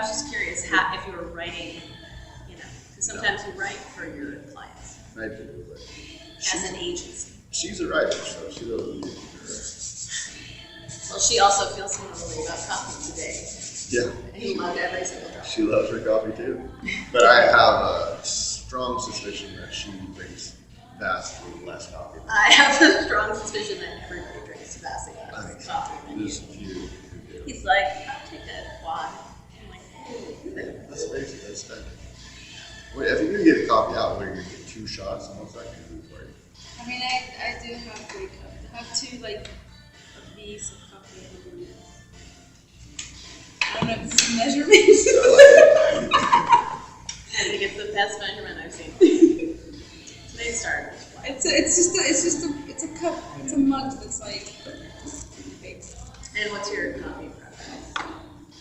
was just curious if you were writing, because sometimes you write for your clients. I do, but as an agency. She's a writer, so she doesn't need to. Well, she also feels similarly about coffee today. Yeah. He loved every single drop. She loves her coffee too. But I have a strong suspicion that she drinks vastly less coffee. I have a strong suspicion that everybody drinks vastly less coffee than you. There's a few who do. He's like, I'll take a quad. I'm like, Yeah, that's basic. That's standard. Wait, if you're gonna get a coffee out, what are you gonna get 2 shots? How much that can do for you? I mean, I do have great coffee. I have 2 like of these of coffee every minute. I don't know if this is measurement. I think it's the best measurement I've seen. Today's start. It's a cup. It's a mug that's like big. And what's your coffee preference?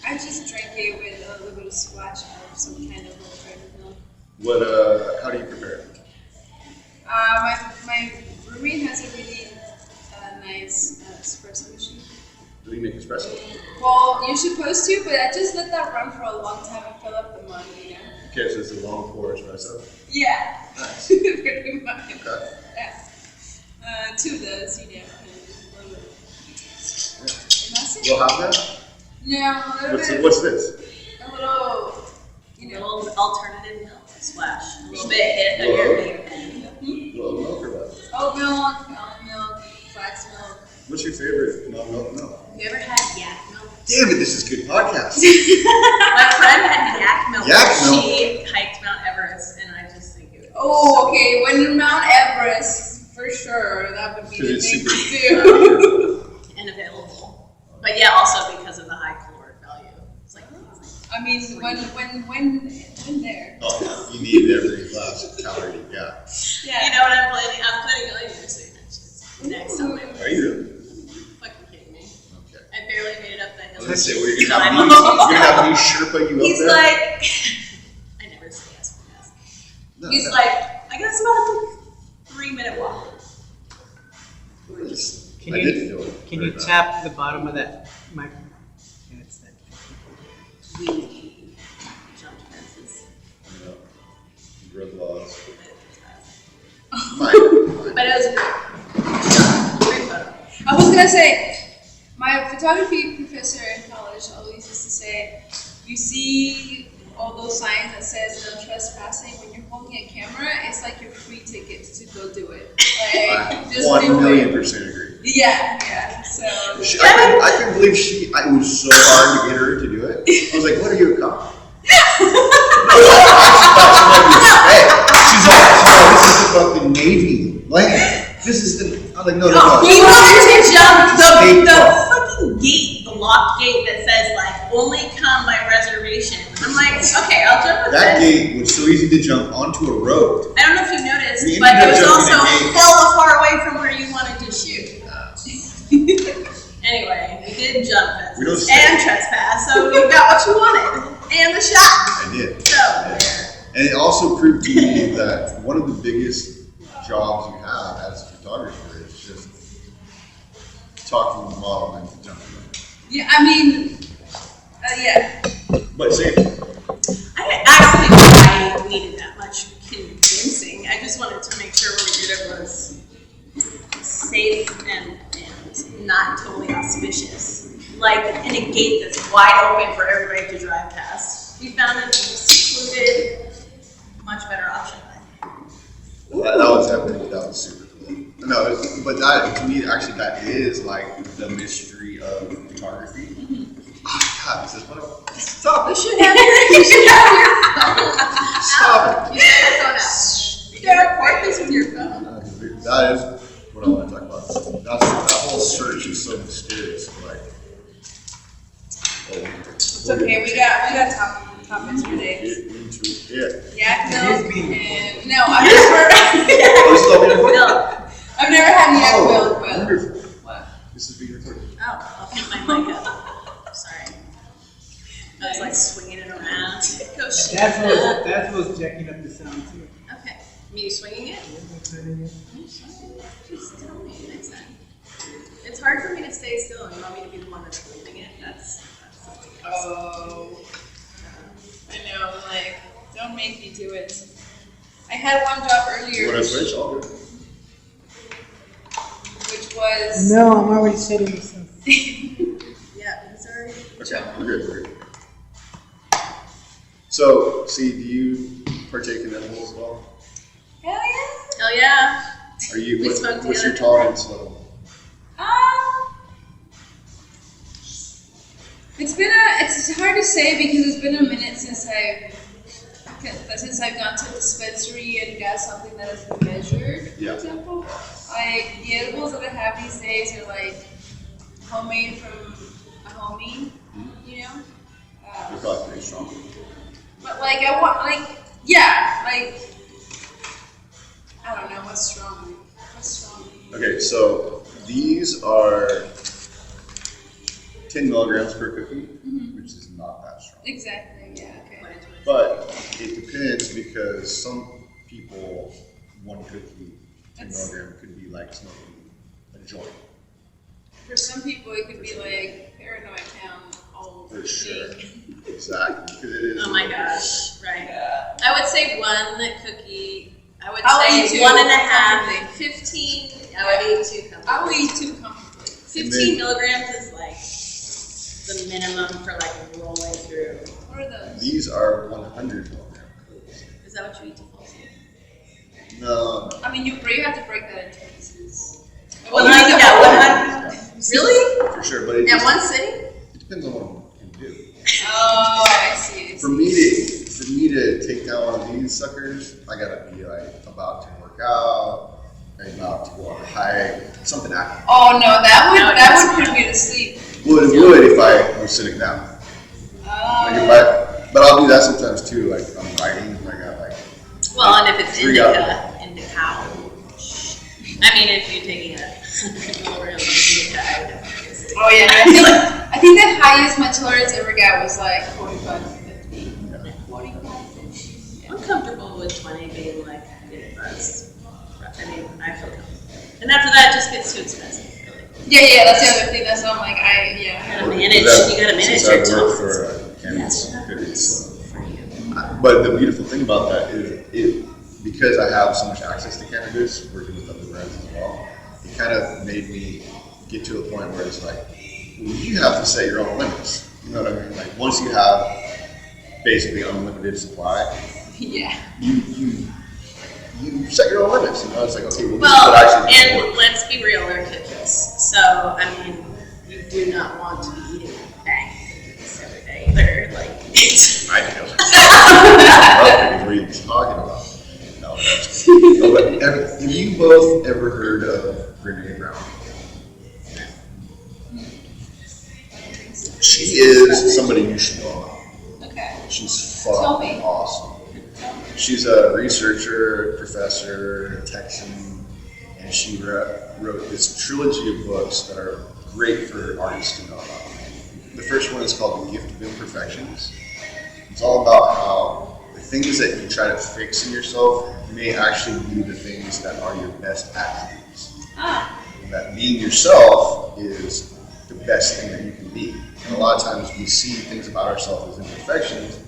I just drank it with a little bit of splash of some kind of alternative milk. What? How do you prepare it? My roommate has a really nice espresso machine. Do you make espresso? Well, you're supposed to, but I just let that run for a long time and fill up the mug, Okay, so it's a long pour espresso? Yeah. Nice. Pretty much. Okay. Yeah. 2 of those, and a little. Yeah. That's it. We'll have that? No, a little bit. What's this? A little, A little alternative milk splash. A little bit hit of your vape pen. Well, milk or what? Oat milk, almond milk, flax milk. What's your favorite non-milk milk? Have you ever had yak milk? Damn it, this is good podcast. My friend had yak milk. Yak milk? She hiked Mount Everest, and I just think it was Oh, okay. When you're Mount Everest, for sure, that would be the it's thing super- to do. and available. But yeah, also because of the high caloric value. It's like I mean, when there. Oh, yeah. You need every glass of calorie you got. you know what I'm planning? I'm planning on going there soon. Next time. Are you really? Fucking kidding me. Okay. I barely made it up the hill. Let's say you're gonna have me Sherpa you He's up there. like, I never say yes for yes. No, He's no. like, I got about a 3-minute walk. Can I you, did feel it. can very you bad. tap the bottom of that microphone? Yeah, it's that. We jumped fences. No. Red laws. But Fine. it was great photo. I was gonna say, my photography professor in college always used to say, you see all those signs that says no trespassing. When you're holding a camera, it's like your free tickets to go do it. Like, just do it. 1,000,000% agree. Yeah. So. I couldn't believe it was so hard to get her to do it. I was like, what are you, a cop? She's like, no, this is about the Navy land. This is the, I'm like, no. He wanted to jump State the park. fucking gate, the locked gate that says like only come by reservation. I'm like, okay, I'll jump with That this. gate was so easy to jump onto a road. I don't know if you noticed, We but ended it up was jumping also a gate. hella far away from where you wanted to shoot. Anyway, we did jump We don't fences say- and trespass, so you got what you wanted and the shot. I did. So And it also proved to me that one of the biggest jobs you have as a photographer is just talking to the model and jumping. Yeah, I mean, yeah. But say, I don't think I needed that much convincing. I just wanted to make sure what we did it was safe and not totally auspicious. Like in a gate that's wide open for everybody to drive past. We found it secluded, much better option. that was epic. That was super cool. No, but that to me actually that is like the mystery of photography. Oh, God, this is what I stop You it. should have your Stop it. You got your phone out. You can record this with your phone. That is what I want to talk about. That whole search is so mysterious. Like, It's okay. We got topics for days. Get into it. Yak milk It is being and no, I've never had yak milk, but Wonderful. what? This is being recorded. Oh, I'll keep my mic up. Sorry. I was like swinging it around. Go shit. That's what's jacking up the sound too. Okay. Me swinging it? Yeah. Just tell me next time. It's hard for me to stay still and you want me to be the one that's holding it. That's Oh. made me do it. I had one job earlier, What is which? All good. which was No, I'm already setting this up. Yeah, I'm sorry. Okay, we're good. So, see, do you partake in edibles at all? Hell yeah. Hell yeah. Are you? We smoked What's your together. tolerance level? It's hard to say because it's been a minute since I've gone to a dispensary and got something that is measured, Yeah. for example. Like, the edibles that I have these days are like homemade from a homie, you know? You're probably pretty strong. But like, I want, like, yeah, like, I don't know, what's strong? Okay, so these are 10 milligrams per cookie, which is not that strong. Exactly, yeah, okay. But it depends because some people, one cookie, 10 milligram could be like smoking a joint. For some people, it could be like paranoid town all For sure. day. Exactly. Because it is. Oh my gosh, right. Yeah. I would say one cookie, I would I'll eat say two 1.5, comfortably. 15, I would eat 2 comfortably. I will eat 2 comfortably. 15 milligrams is like the minimum for like rolling through. What are those? These are 100 milligram cookies. Is that what you eat to fall asleep? No. I mean, you have to break that into pieces. Well, You eat the whole yeah, thing. really? For sure, but it, At just, one sitting? it depends on what one can do. Oh, I see. For me to take down one of these suckers, I gotta be like about to work out, about to go on a hike, something active. Oh no, that would No, put me to sleep. Well, it would if I was sitting down. Like if Oh. but I'll do that sometimes too. Like I'm riding, I got like Well, and if it's Three indica, I mean, if you're taking a 100 milligrams of indica, I would definitely say. Oh yeah, I think the highest my tolerance ever got was like 45 to 50. 45, 50. Yeah. I'm comfortable with 20 being like good buzz. I mean, I feel comfortable. And after that, it just gets too expensive. Really. Yeah, that's the other thing. That's why I'm like, You gotta manage your Since I work tolerance. for cannabis Yes. cookies. For you. But the beautiful thing about that is because I have so much access to cannabis, working with other brands as well, it kind of made me get to a point where it's like, well, you have to set your own limits. You know what I mean? Like once you have basically unlimited supply, Yeah. you set your own limits. You know, it's like, okay, well, this is Well, what actually and works. let's be real, they're cookies. So, I mean, you do not want to be eating a bag of cookies every day either. Like, I do. What are you talking about? No, that's no, but have you both ever heard of Brene Brown? She is somebody you should know about. Okay. She's Tell me. fucking awesome. She's a researcher, professor, Texan, and she wrote this trilogy of books that are great for artists to know about. The first one is called The Gift of Imperfections. It's all about how the things that you try to fix in yourself may actually be the things that are your best attributes. Ah. And that being yourself is the best thing that you can be. And a lot of times we see things about ourselves as imperfections.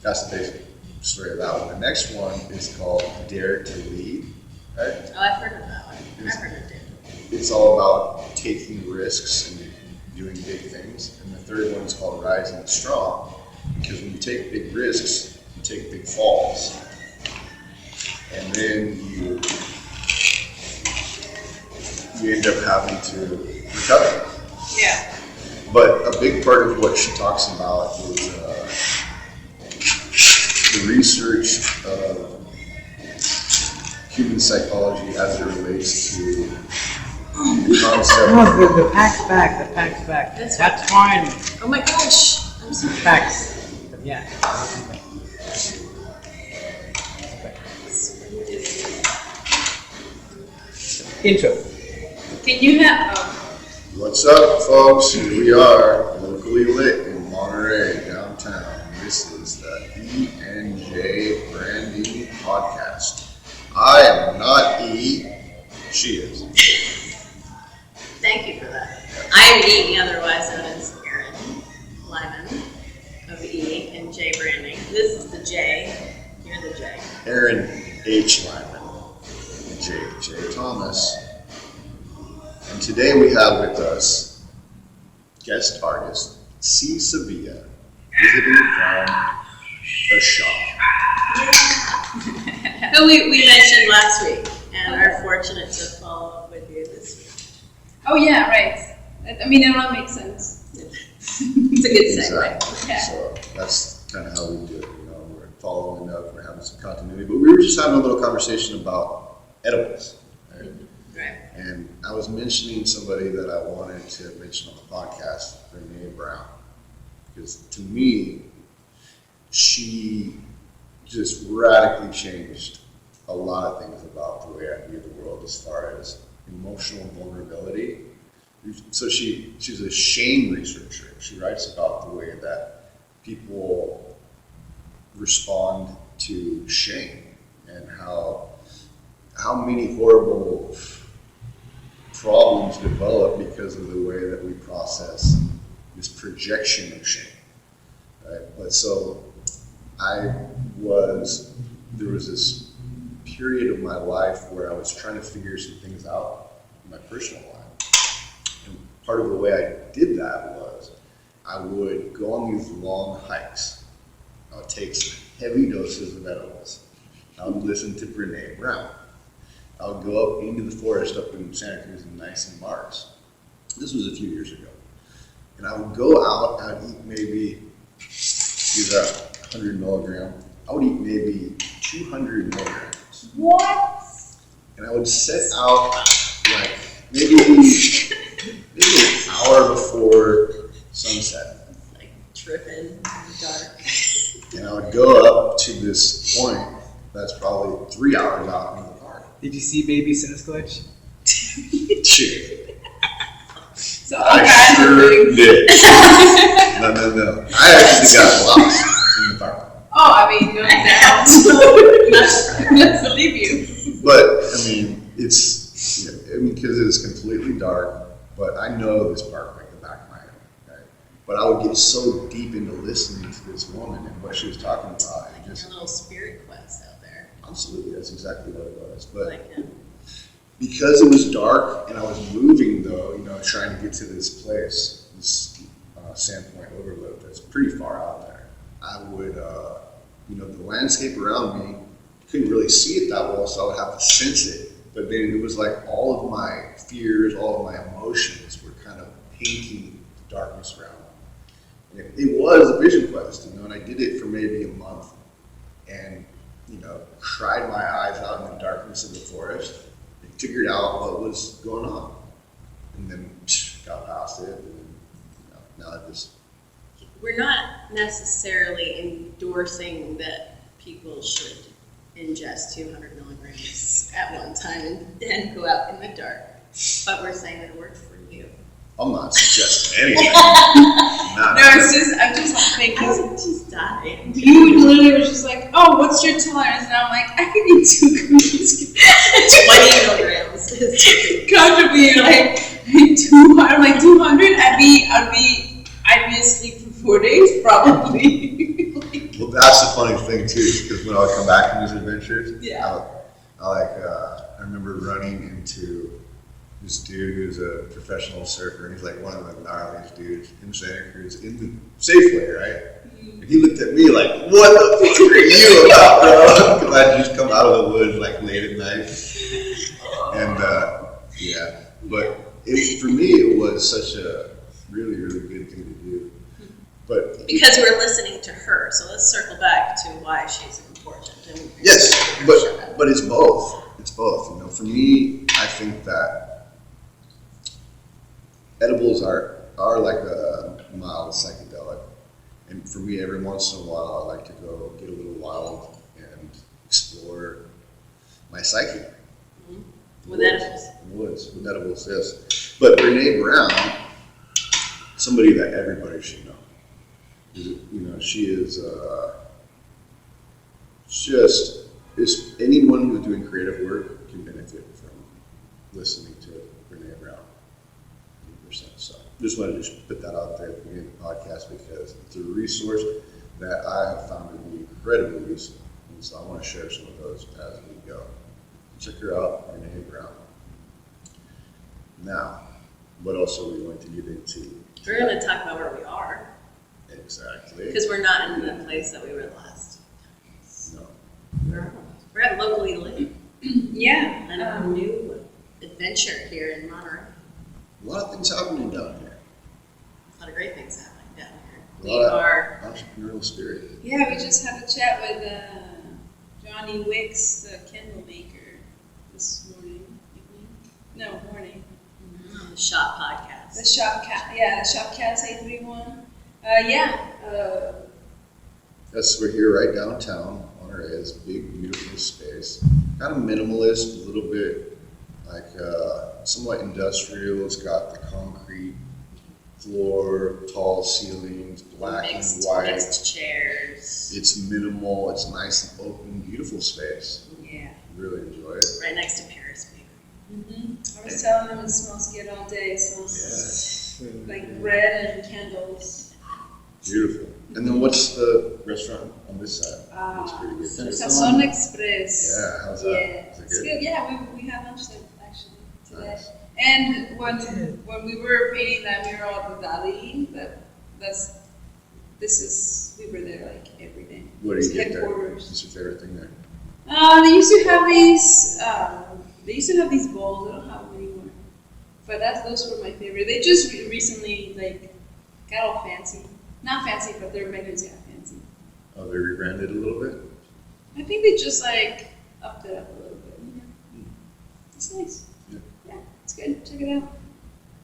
That's the basic story of that one. The next one is called Dare to Lead. Right? oh, I've heard of that one. I've heard of it. It's all about taking risks and doing big things. And the third one is called Rising Strong, because when you take big risks, you take big falls. And then you end up having to recover. Yeah. But a big part of what she talks about is the research of human psychology as it relates to the concept. No, the pack's back. That's fine. Oh my gosh. I'm sorry. Packs. Yeah. Intro. Can you have? What's up, folks? Here we are, locally lit in Monterey, downtown. This is the E&J Branding Podcast. I am not E, she is. Thank you for that. I'm E, otherwise known as Erin Lyman of E and and J branding. This is the J. You're the J. Aaron H. Lyman, and J. Thomas. And today we have with us guest artist Sea Sevilla, visiting from a shop. Who we mentioned last week and are fortunate to follow up with you this week. Oh yeah, right. I mean, it all makes sense. It's a good segue. Exactly. Yeah. So that's kind of how we do it. We're following up, we're having some continuity. But we were just having a little conversation about edibles. Right? Right. And I was mentioning somebody that I wanted to mention on the podcast, Brene Brown. Because to me, she just radically changed a lot of things about the way I view the world as far as emotional vulnerability. So she's a shame researcher. She writes about the way that people respond to shame and how many horrible problems develop because of the way that we process this projection of shame. Right? But so there was this period of my life where I was trying to figure some things out in my personal life. And part of the way I did that was I would go on these long hikes. I would take some heavy doses of edibles. I would listen to Brene Brown. I would go up into the forest up in Santa Cruz and Nice and Mars. This was a few years ago. And I would go out, I would eat maybe, these are 100 milligram, I would eat maybe 200 milligrams. What? And I would set out like maybe an hour before sunset. Like tripping in the dark. And I would go up to this point that's probably 3 hours out in the park. Did you see baby Sasquatch? Shit. So all I kinds of sure things. did. No. I actually got lost in the park. Oh, I mean, no doubt. Let's believe you. But I mean, it's because it's completely dark. But I know this park like the back of my head. Right? But I would get so deep into listening to this woman and what she was talking about, and Your just little spirit quest out there. absolutely, that's exactly what it was. But Like because it was dark and I was moving, though, trying to get to this place, this Sandpoint Overlook that's pretty far out there, I would, the landscape around me, couldn't really see it that well, so I would have to sense it. But then it was like all of my fears, all of my emotions were kind of painting the darkness around me. And it was a vision quest, and I did it for maybe a month, and cried my eyes out in the darkness of the forest. Figured out what was going on, and then got past it, and now I just. we're not necessarily endorsing that people should ingest 200 milligrams at one time and then go out in the dark, but we're saying that it worked for you. I'm not suggesting anything. No, I'm just thinking. I would just die. You literally was just like, oh, what's your tolerance? And I'm like, I can eat 2 cookies. 20 milligrams is too Comfortably, you're like, 200. I'm like, 200? I'd be asleep for 4 days, probably. Well, that's the funny thing too, because when I would come back from these adventures, Yeah. I remember running into this dude who's a professional surfer, and he's like one of the gnarliest dudes in Santa Cruz in the Safeway, right? And he looked at me like, "What the fuck are you about, bro?" Because I'd just come out of the woods like late at night, and But for me, it was such a really, really good thing to do. But because we're listening to her, so let's circle back to why she's important. yes, but it's both. It's both. For me, I think that edibles are like a mild psychedelic, and for me, every once in a while, I like to go get a little wild and explore my psyche. Mm-hmm. With edibles. With edibles, yes. But Brene Brown, somebody that everybody should know. She is anyone who's doing creative work can benefit from listening to Brene Brown. 100%. So just wanted to put that out there at the beginning of the podcast because it's a resource. that I have found to be incredibly useful. And so I want to share some of those as we go. Check her out, Renee Brown. Now, what else are we going to get into? We're going to talk about where we are. Exactly. Because we're not in the place that we were last. No. We're at Locally Lit. Yeah. And a new adventure here in Monterey. A lot of things happening down here. A lot of great things happening down here. A We lot are. of entrepreneurial spirit. Yeah, we just had a chat with Johnny Wicks, the candle maker, this morning. Morning. The Shop Podcast. The Shop Cat, the Shop Cats 831. Yes, we're here right downtown. Monterey is big, beautiful space. Kind of minimalist, a little bit like somewhat industrial. It's got the concrete floor, tall ceilings, black and white. Mixed chairs. It's minimal. It's nice and open, beautiful space. Yeah. Really enjoy it. Right next to Paris Bakery. I was telling them it smells good all day. It smells like bread and candles. Beautiful. And then what's the restaurant on this side? It's pretty good. Sazon Express. Yeah, how's that? Yeah, Is it it's good? good. Yeah, we had lunch there actually today. Nice. And when we were painting that mural of Dali, we were there like every day. What do you get there? Headquarters. What's your favorite thing there? They used to have these. They used to have these bowls. I don't have them anymore. But those were my favorite. They just recently got all fancy. Not fancy, but their menus got fancy. Oh, they rebranded a little bit? I think they just upped it up a little bit. Yeah. It's nice. Yeah, it's good. Check it out.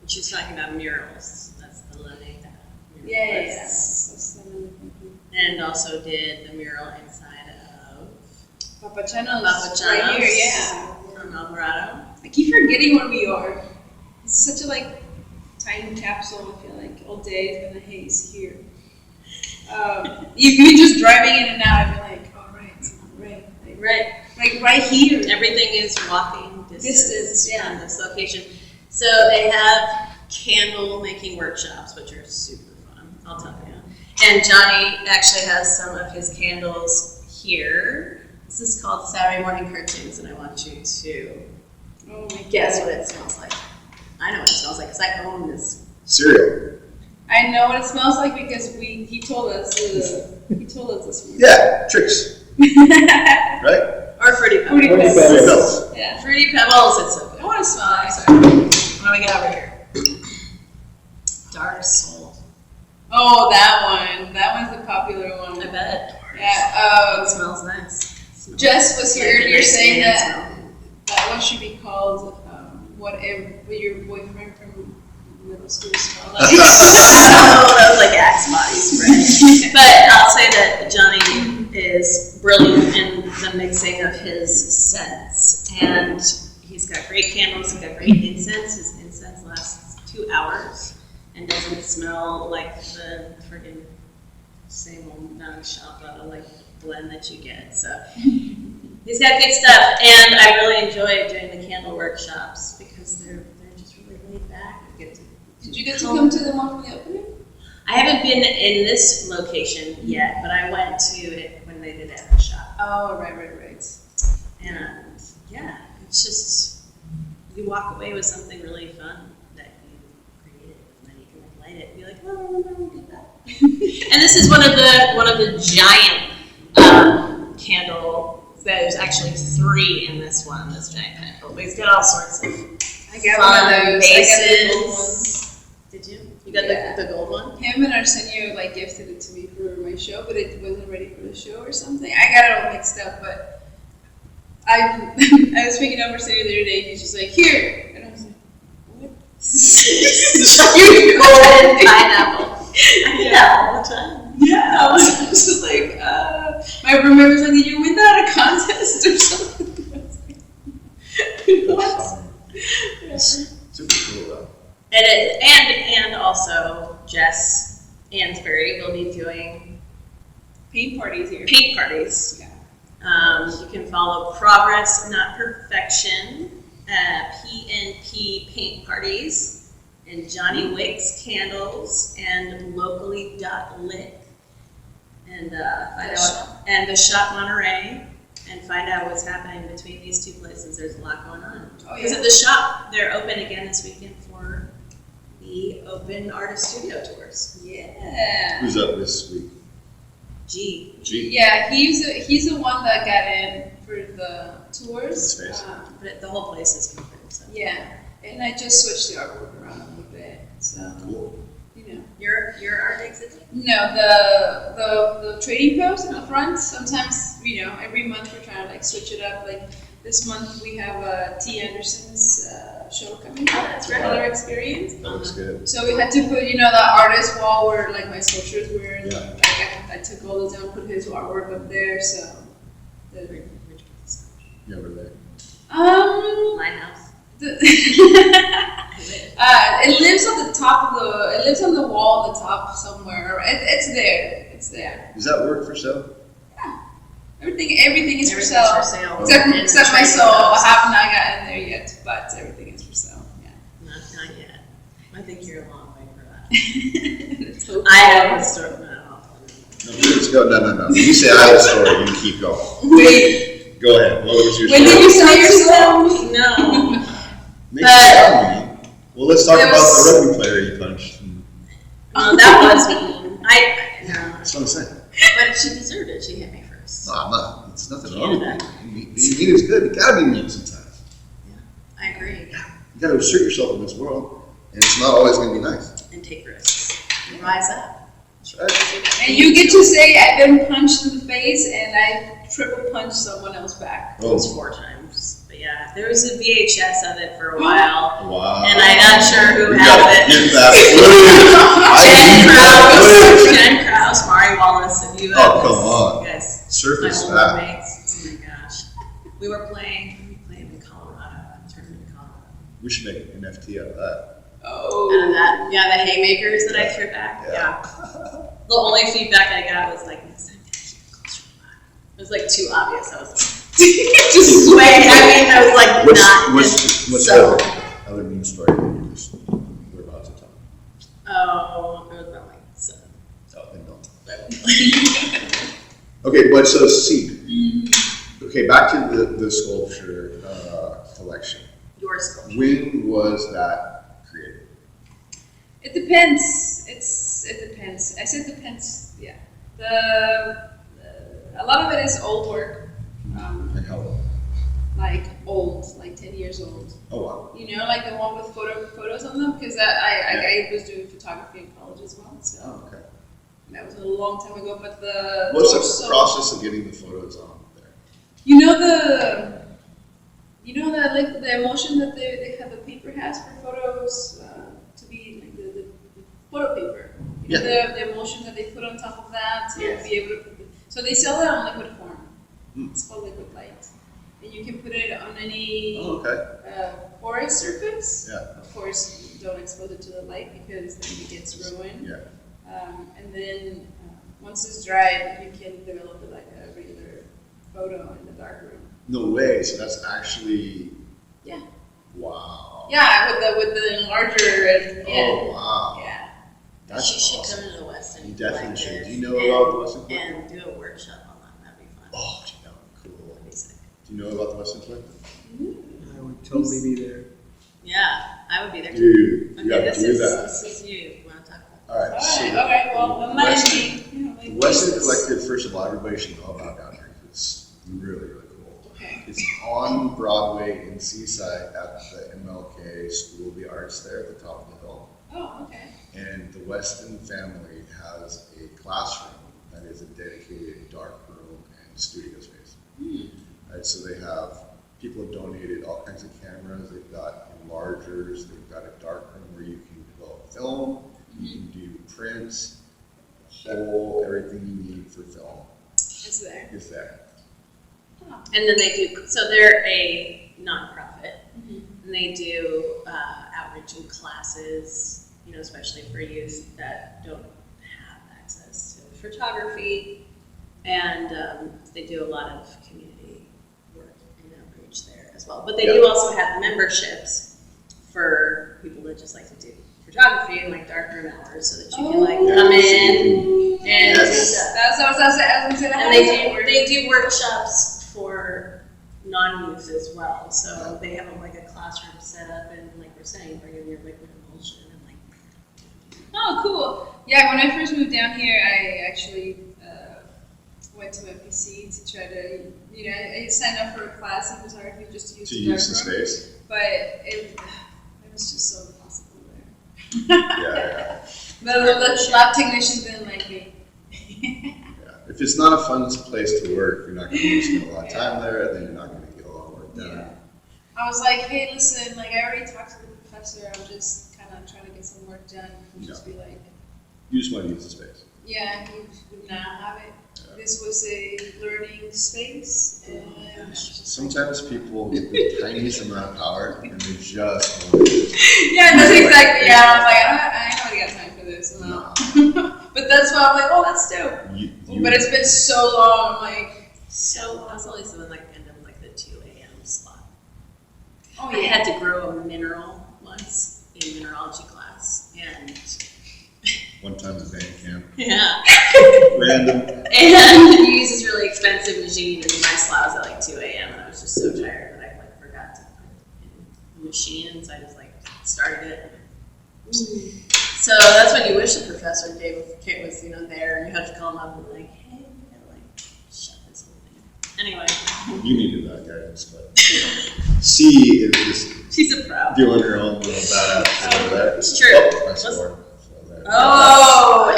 And she's talking about murals. That's the Lene. Yeah. That's the one. And also did the mural inside of Papachanos. Papachanos. Right here, yeah. From Alvarado. I keep forgetting where we are. It's such a tiny capsule. I feel like all day it's been a haze here. Even just driving in and out, I'd be like, oh right. Right. Right here. Everything is walking distance yeah. from this location. So they have candle making workshops, which are super fun. I'll tell you. And Johnny actually has some of his candles here. This is called Saturday Morning Cartoons, and I want you to guess what it smells like. I know what it smells like because I own this. Cereal. I know what it smells like because he told us this morning. Yeah, tricks. Right? Or Fruity Pebbles. Fruity Pebbles. Fruity Pebbles. Yeah. Fruity Pebbles, it's so good. I want to smell it. Sorry. What do we got over here? Dark Soul. Oh, that one. That one's the popular one. I bet. Yeah. It smells nice. Jess was here earlier saying that that one should be called whatever your boyfriend from middle school smelled like. Oh, that was like Axe body spray. But I'll say that Johnny is brilliant in the mixing of his scents. And he's got great candles, he's got great incense. His incense lasts 2 hours and doesn't smell like the friggin' same old non-shop blend that you get. So he's got good stuff. And I really enjoy doing the candle workshops because they're just really laid back. Did you get to come to the one for the opening? I haven't been in this location yet, but I went to it when they did it at the shop. Oh, right. And yeah, it's just, you walk away with something really fun that you created, and then you can light it and be like, oh, no, we did that. And this is one of the giant candle. There's actually 3 in this one, this giant candle. But he's got all sorts of I got fun one of those. bases. I got the gold ones. Did you? You got the gold one? Him and Arsenio gifted it to me for my show, but it wasn't ready for the show or something. I got it all mixed up, but I was picking up Arsenio the other day, and he's just like, here! And I was like, what? You golden pineapple. I do that all the time. Yeah, I was just like, my roommate was like, did you win that at a contest or something? I was like, what? It's super cool though. And also Jess Ansbury will be doing Paint parties here. paint parties. Yeah. You can follow Progress Not Perfection, PNP Paint Parties, and Johnny Wicks Candles, and Locally.lit. and find out, and the shop Monterey, and find out what's happening between these two places. There's a lot going on. Oh, Because at the shop, they're open again this weekend for the open artist studio tours. Yeah. Who's up this week? G. Yeah, he's the one that got in for the tours. Space. But the whole place is open. So. Yeah, and I just switched the artwork around a little bit, so Cool. you know. Your art exhibit? No, the trading post in the front. Sometimes every month we're trying to like switch it up. Like this month we have T. Anderson's show coming out. That's right. right. Color Experience. That looks good. So we had to put the artist wall where like my sculptures were. And, Yeah. like, I took all those down, put his artwork up there. So. Yeah, over there. My house. It lives on the top of the. It lives on the wall at the top somewhere. It's there. It's there. Does that work for sale? Everything is for Everything's sale. for sale. Except my soul. I have not gotten there yet, but everything is for sale. Yeah. Not yet. I think you're a long way for that. Let's hope I so. have a story. No, let's go. No. When you say I have a story, you keep going. Wait. Go ahead. What was your When story? did you sell yourself? No. Make it sound mean. Well, let's talk It about was- the rugby player you punched. That was mean. No. That's what I'm saying. But she deserved it. She hit me first. No, I'm not. There's nothing wrong with that. Being mean is good. You gotta be mean sometimes. I agree. You gotta assert yourself in this world, and it's not always gonna be nice. And take risks. And rise up. That's right. And you get to say I've been punched in the face and I triple punched someone else back. It was 4 times. But yeah, there was a VHS of it for a while. Wow. And I'm not sure who We had gotta it. get that footage. Jen Krause, Mari Wallace, if you Oh, come on. You guys, my Surface old that. roommates. Oh my gosh. We were playing in Colorado. Tournament in Colorado. We should make an NFT out of that. Oh. And that, the haymakers that I threw back. Yeah. Yeah. The only feedback I got was like, next time, closer to the line. It was like too obvious. I was like, just swaying. I was like, not. What's so. other mean story that you just were about to tell? Oh, it was about like 7. Oh, then don't. Okay, but so see. Okay, back to the sculpture collection. Your sculpture. When was that created? It depends. It depends. I said depends. Yeah. A lot of it is old work. And how old? Like old, like 10 years old. Oh wow. Like the one with photos on them, because I was doing photography in college as well. So Oh, okay. that was a long time ago. But the What's torso- the process of getting the photos on there? the emotion that they have the paper has for photos to be like the photo paper. The emotion that they put on top of that to Yes. be able to put so they sell it on liquid form. Mm. It's called liquid light, and you can put it on any Oh, okay. porous surface. Yeah. Of course, don't expose it to the light because then it gets ruined. Yeah. And then once it's dried, you can develop it like a regular photo in the darkroom. No way. So that's actually. Yeah. Wow. Yeah, with the enlarger and yeah. Oh wow. Yeah. That's She should awesome. come to the Weston. You definitely should. Collective Do you know about the Weston Collective? And do a workshop on that. That'd be fun. Oh, cool. That'd be sick. Do you know about the Weston Collective? I would totally be there. Yeah, I would be there too. Dude, you Okay, gotta this do is that. this is you. You want to talk about? All right. All So right. Okay. Well, the remind Weston, me. the Weston Collective, first of all, everybody should know about down here. It's really, really cool. Okay. It's on Broadway in Seaside at the MLK School of the Arts there at the top of the hill. Oh, okay. And the Weston family has a classroom that is a dedicated dark room and studio space. Right, so they have, people have donated all kinds of cameras. They've got enlargers. They've got a dark room where you can develop film. You can do prints, everything you need for film It's there. is there. Oh. And then they do. So they're a nonprofit, Mhm. and they do outreach and classes. Especially for youth that don't have access to photography, and they do a lot of community work and outreach there as well. But they do also have memberships for people that just like to do photography in like dark room hours so that you can like come in and do stuff. That's what I was going to say. And they do workshops for non-youth as well. So they have like a classroom set up and like we're saying, bring in your liquid emulsion and like. Oh, cool. Yeah, when I first moved down here, I actually went to MPC to try to, I signed up for a class in photography just to use the darkroom. Space. But it was just so impossible there. Yeah. The lab technicians didn't like me. If it's not a fun place to work, you're not going to spend a lot of time there, then you're not going to get a lot of work done. Yeah. I was like, hey, listen, like I already talked to the professor. I'm just kind of trying to get some work done. He'd just be like, you just want to use the space. Yeah, he would not have it. Yeah. This was a learning space, and sometimes people get the tiniest amount of power, and they just want to use it. Yeah, that's exactly. Yeah, I was like, I ain't really got time for this. No. But that's why I'm like, oh, that's dope. But it's been so long. I'm like, so I was always in like end of like the 2 a.m. slot. Oh I yeah. had to grow a mineral once in mineralogy class, and one time at band camp. Yeah. Random. And he uses this really expensive machine, and my slot was at like 2 a.m. and I was just so tired that I like forgot to put it in the machine, and so I just like started it. So that's when you wish the professor Dave Kit was there, and you have to call him up and be like, hey, we gotta like shut this whole thing. Anyway. You needed that guidance, but C is just she's a pro. doing her own little badass over there. It's true. Oh, I swore.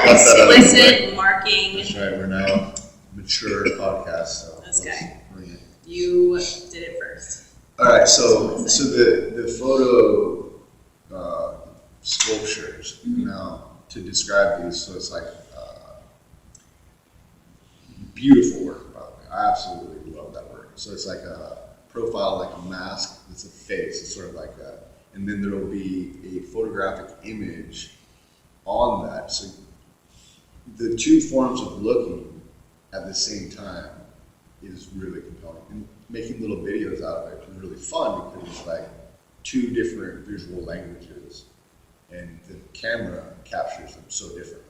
Explicit marking. That's right, we're now a mature podcast, so this guy. bring it. You did it first. Alright, so the photo sculptures, now to describe these, so it's like beautiful work, by the way. I absolutely love that work. So it's like a profile, like a mask, it's a face, it's sort of like that. And then there will be a photographic image on that. So the two forms of looking at the same time is really compelling. And making little videos out of it is really fun because it's like two different visual languages and the camera captures them so differently.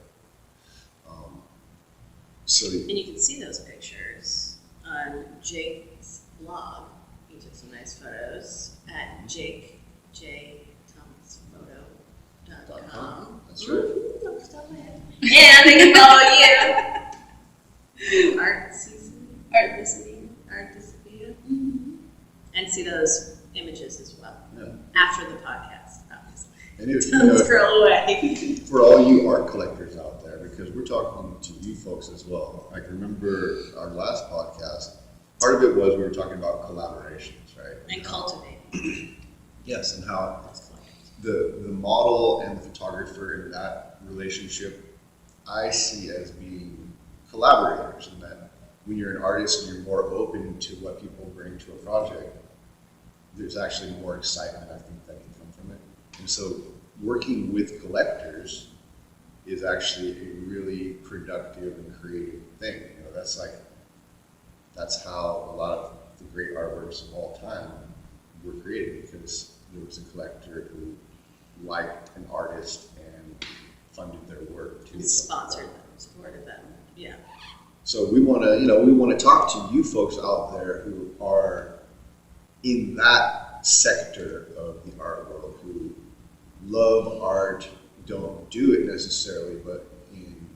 And you can see those pictures on Jake's blog. He took some nice photos at jakethomasphoto.com. That's right. And they can follow you. Art Sevilla. And see those images as well. Yeah. After the podcast, obviously. And Don't scroll away. For all you art collectors out there, because we're talking to you folks as well. I can remember our last podcast, part of it was we were talking about collaborations, right? And cultivating. Yes, and how the model and the photographer in that relationship, I see as being collaborators, and that when you're an artist and you're more open to what people bring to a project, there's actually more excitement, I think, that can come from it. And so working with collectors is actually a really productive and creative thing. That's how a lot of the great artworks of all time were created, because there was a collector who liked an artist and funded their work too. Sponsored them, supported them, yeah. So we want to talk to you folks out there who are in that sector of the art world, who love art, don't do it necessarily, but in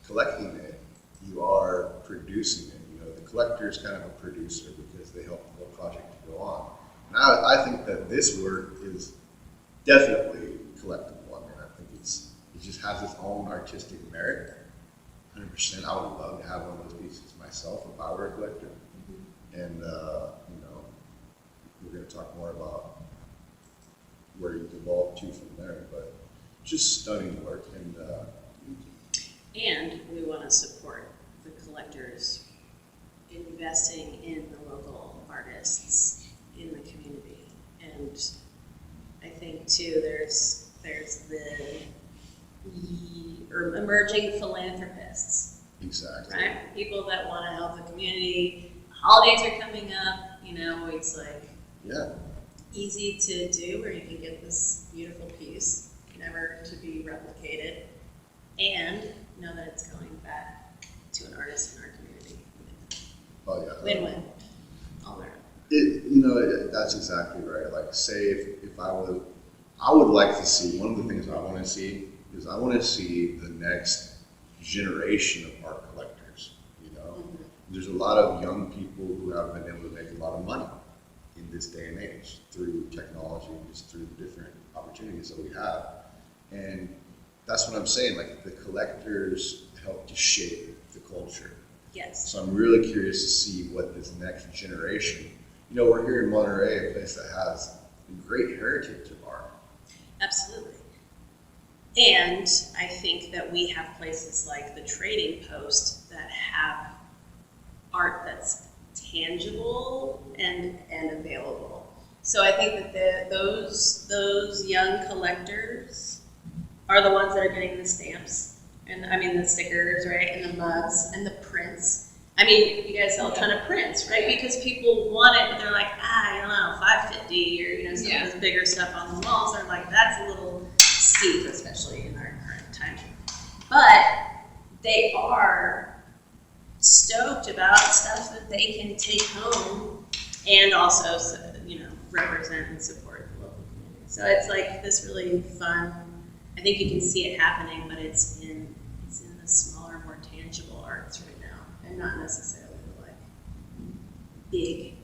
collecting it, you are producing it. The collector is kind of a producer because they help the whole project to go on. And I think that this work is definitely collectible. I mean, I think it just has its own artistic merit. 100%. I would love to have one of those pieces myself if I were a collector. And we're going to talk more about where you evolve to from there. But just stunning work, and we want to support the collectors investing in the local artists in the community. And I think too, there's the emerging philanthropists. Exactly. Right? People that want to help the community. Holidays are coming up, it's like yeah, easy to do where you can get this beautiful piece, never to be replicated, and know that it's going back to an artist in our community. Oh yeah. Win-win. All around. That's exactly right. Like, say if I would like to see, one of the things I want to see is I want to see the next generation of art collectors. Mm-hmm. There's a lot of young people who have been able to make a lot of money in this day and age through technology and just through the different opportunities that we have. And that's what I'm saying, like the collectors help to shape the culture. Yes. So I'm really curious to see what this next generation, we're here in Monterey, a place that has a great heritage of art. Absolutely. And I think that we have places like the Trading Post that have art that's tangible and available. So I think that those young collectors are the ones that are getting the stamps, and the stickers, right, and the mugs and the prints. You guys sell a ton of prints, right? Because people want it, and they're like, $5.50, or some of this bigger stuff on the walls. They're like, that's a little steep, especially in our current time. But they are stoked about stuff that they can take home and also, represent and support the local community. So it's like this really fun. I think you can see it happening, but it's in the smaller, more tangible arts right now, and not necessarily the like big,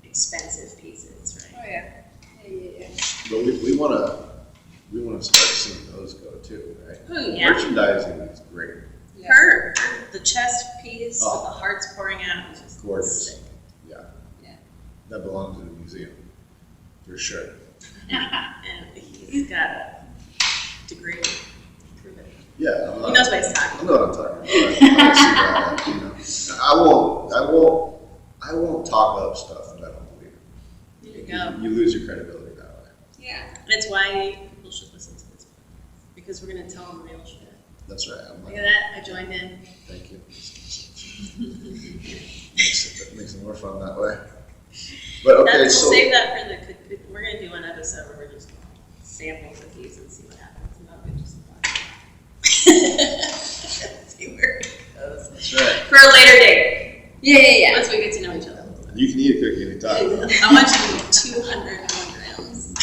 expensive pieces, right? Oh yeah. But we want to start seeing those go too, right? Oh yeah. Merchandising is great. Yeah. Her, the chest piece with the hearts pouring out is just Gorgeous. sick. Yeah. Yeah. That belongs in a museum, for sure. And he's got a degree to prove it. Yeah. He knows what he's talking I know what I'm talking about. I don't see that, I won't talk up stuff that I don't believe in. There you go. You lose your credibility that way. Yeah. And it's why people should listen to this podcast, because we're going to tell them real shit. That's right. Look at that. I joined in. Thank you. makes it more fun that way. But okay, We'll so save that for we're going to do an episode where we're just going to sample cookies and see what happens. And that'll be just fun. See where it goes. that's right. For a later date. Yeah. Once we get to know each other. You can eat a cookie anytime. I want you to eat 200 milligrams.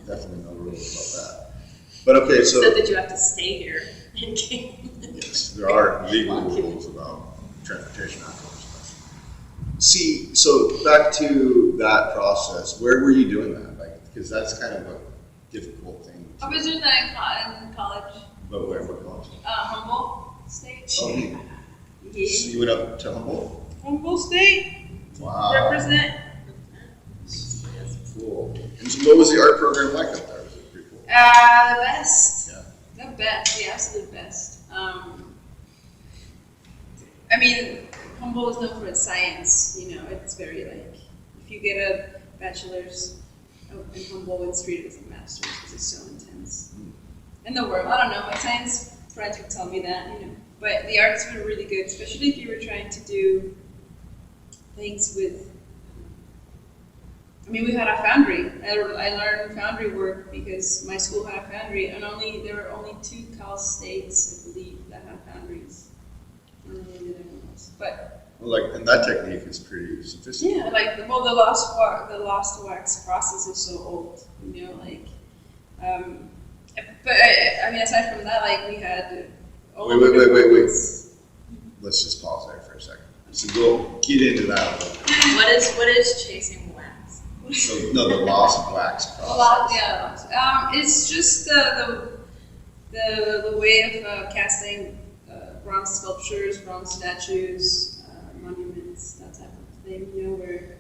Definitely no rules about that. But okay, so Except that you have to stay here and gain. yes, there are legal rules about transportation outcomes. See, so back to that process. Where were you doing that? Because that's kind of a difficult thing. I was doing that in college. But what college? Humboldt State. Oh, Yeah. so you went up to Humboldt? Humboldt State. Wow. Represent. Cool. And so what was the art program like up there? Was it pretty cool? The best. Yeah. The best. The absolute best. Humboldt is known for its science. It's very if you get a bachelor's in Humboldt, it's treated as a master's because it's so intense. In the world, I don't know. My science friends would tell me that, But the arts were really good, especially if you were trying to do things with. We had a foundry. I learned foundry work because my school had a foundry, and there were only 2 Cal states, I believe, that had foundries. I don't really know anyone else, but. And that technique is pretty sophisticated. Yeah, the lost wax process is so old, But aside from that, we had. Wait. Let's just pause there for a second. So we'll get into that a little bit. What is chasing wax? So the lost wax process. It's just the way of casting bronze sculptures, bronze statues, monuments, that type of thing. Where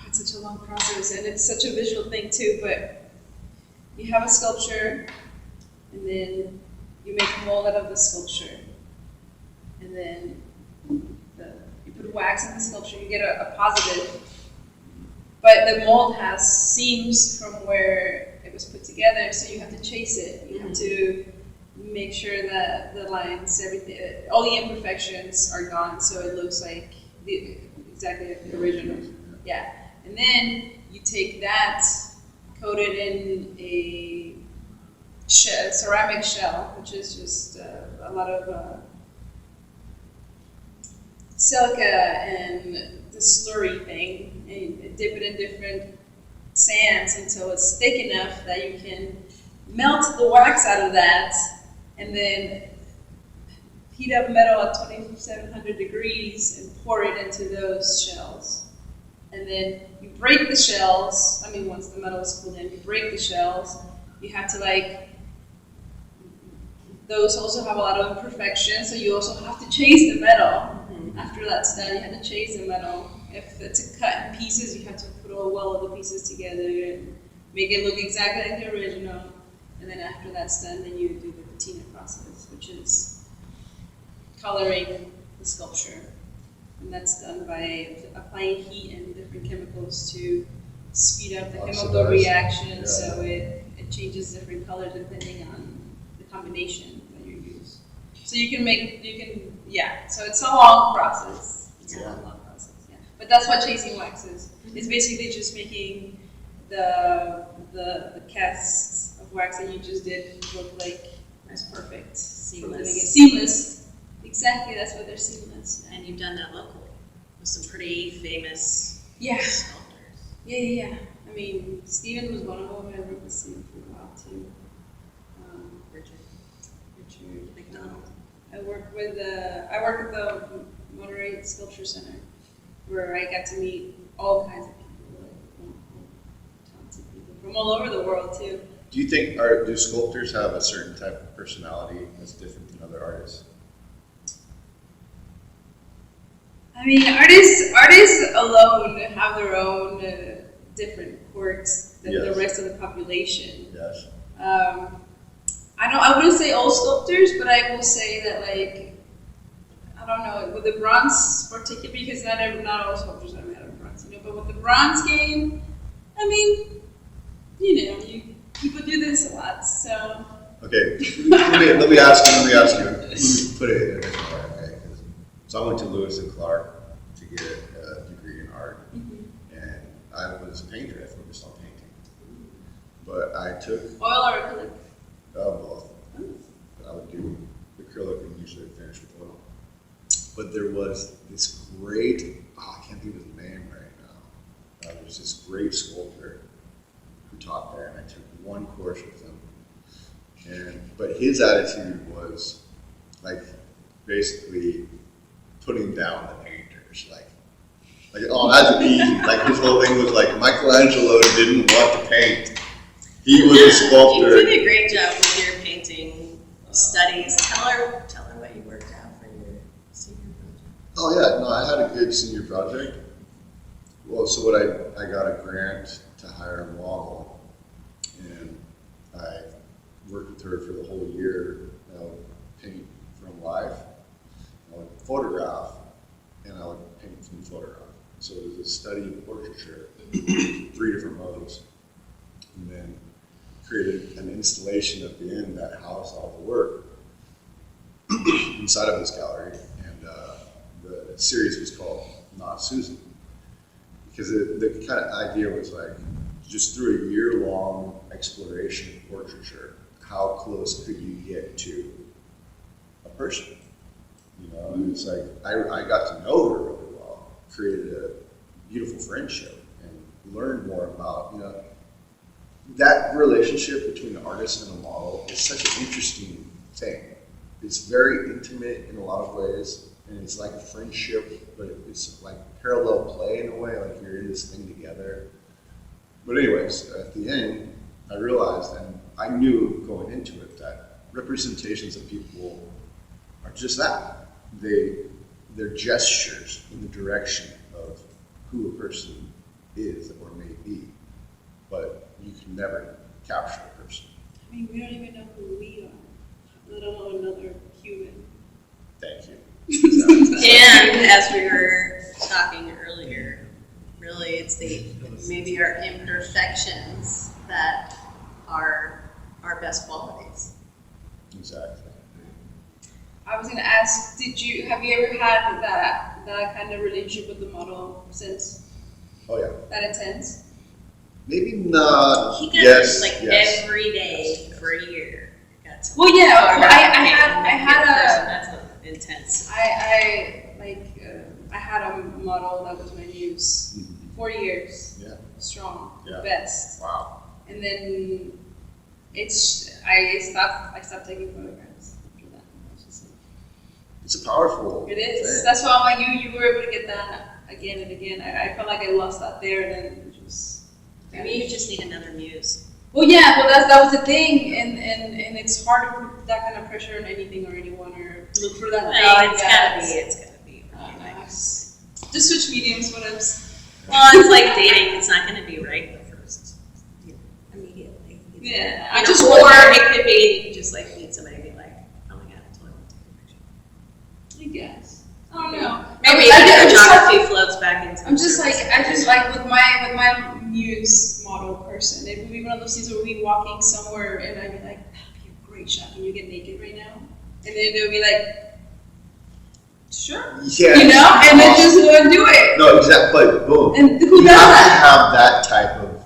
it's such a long process and it's such a visual thing too. But you have a sculpture, and then you make a mold out of the sculpture, and then you put wax in the sculpture. You get a positive. But the mold has seams from where it was put together, so you have to chase it. You have to make sure that the lines, everything, all the imperfections are gone, so it looks like exactly like the original. Yeah, and then you take that coated in a ceramic shell, which is just a lot of silica and the slurry thing, and dip it in different sands until it's thick enough that you can melt the wax out of that, and then heat up metal at 2700 degrees and pour it into those shells. And then you break the shells. I mean, once the metal is cooled in, you break the shells. You have to those also have a lot of imperfections, so you also have to chase the metal. After that's done, you have to chase the metal. If it's cut in pieces, you have to put all of the pieces together and make it look exactly like the original. And then after that's done, then you do the patina process, which is coloring the sculpture. And that's done by applying heat and different chemicals to speed up the chemical reaction, so it changes different colors depending on the combination that you use. So so it's a long process. It's a long process, But that's what chasing wax is. It's basically just making the casts of wax that you just did look like it's perfect. Seamless. Exactly, that's what they're seamless. And you've done that locally with some pretty famous sculptors. Yeah. I mean, Steven was one of them. I worked with Steven for a while too. Richard McDonald. I worked at the Monterey Sculpture Center, where I got to meet all kinds of people, talented people from all over the world too. Do you think do sculptors have a certain type of personality that's different than other artists? I mean, artists alone have their own different quirks than the rest of the population. Yes. I wouldn't say all sculptors, but I will say that I don't know, with the bronze particularly, because not all sculptors are made of bronze, but with the bronze game, I mean, people do this a lot, so. Okay, let me ask you, let me put it in a different way, okay? So I went to Lewis and Clark to get a degree in art, and I was a painter. I focused on painting, but I took oil or acrylic? Both. I would do acrylic and usually finish with oil. But there was this great, I can't think of his name right now. There was this great sculptor who taught there, and I took one course with him. But his attitude was basically putting down the painters, that's easy. His whole thing was Michelangelo didn't want to paint. He was a sculptor. You did a great job with your painting studies. Tell her what you worked out for your senior project. Oh yeah, no, I had a good senior project. Well, so I got a grant to hire a model, and I worked with her for the whole year. I would paint from life, I would photograph, and I would paint from photograph. So it was a study of portraiture, 3 different modes, and then created an installation at the end that housed all the work inside of this gallery. And the series was called Not Susan, because the kind of idea was just through a year-long exploration of portraiture, how close could you get to a person? And it's I got to know her really well, created a beautiful friendship, and learned more about, that relationship between an artist and a model is such an interesting thing. It's very intimate in a lot of ways, and it's like a friendship, but it's like parallel play in a way, you're in this thing together. But anyways, at the end, I realized, and I knew going into it, that representations of people are just that. They're gestures in the direction of who a person is or may be, but you can never capture a person. I mean, we don't even know who we are, let alone another human. Thank you. And as we were talking earlier, really it's maybe our imperfections that are our best qualities. Exactly. I was going to ask, have you ever had that kind of relationship with the model since? Oh yeah. That intense? maybe not. He got yes, like yes. every day for a year. Well, yeah, I had that's intense. I had a model that was my muse. 4 years. Yeah. Strong. Yeah. Best. Wow. And then I stopped taking photographs after that. It's a powerful It is. thing. That's why I'm like you were able to get that again and again. I felt like I lost that there, and then it just. Maybe you just need another muse. Well, yeah, well that was the thing, and it's hard to put that kind of pressure on anything or anyone or look for that. It's gotta be really nice. Just switch mediums, whatevs. Well, it's like dating. It's not gonna be right the first, immediately. Yeah, I just or it could be just like meet somebody and be like, oh my god, I totally want to take a picture. I guess. I don't know. Maybe the photography floats back into. I just like with my muse model person, it would be one of those things where we'd be walking somewhere and I'd be like, that'd be a great shot. Can you get naked right now? And then they would be like, sure. Yeah. You know, and then just go and do it. No, exactly. But boom. And who you does have that? to have that type of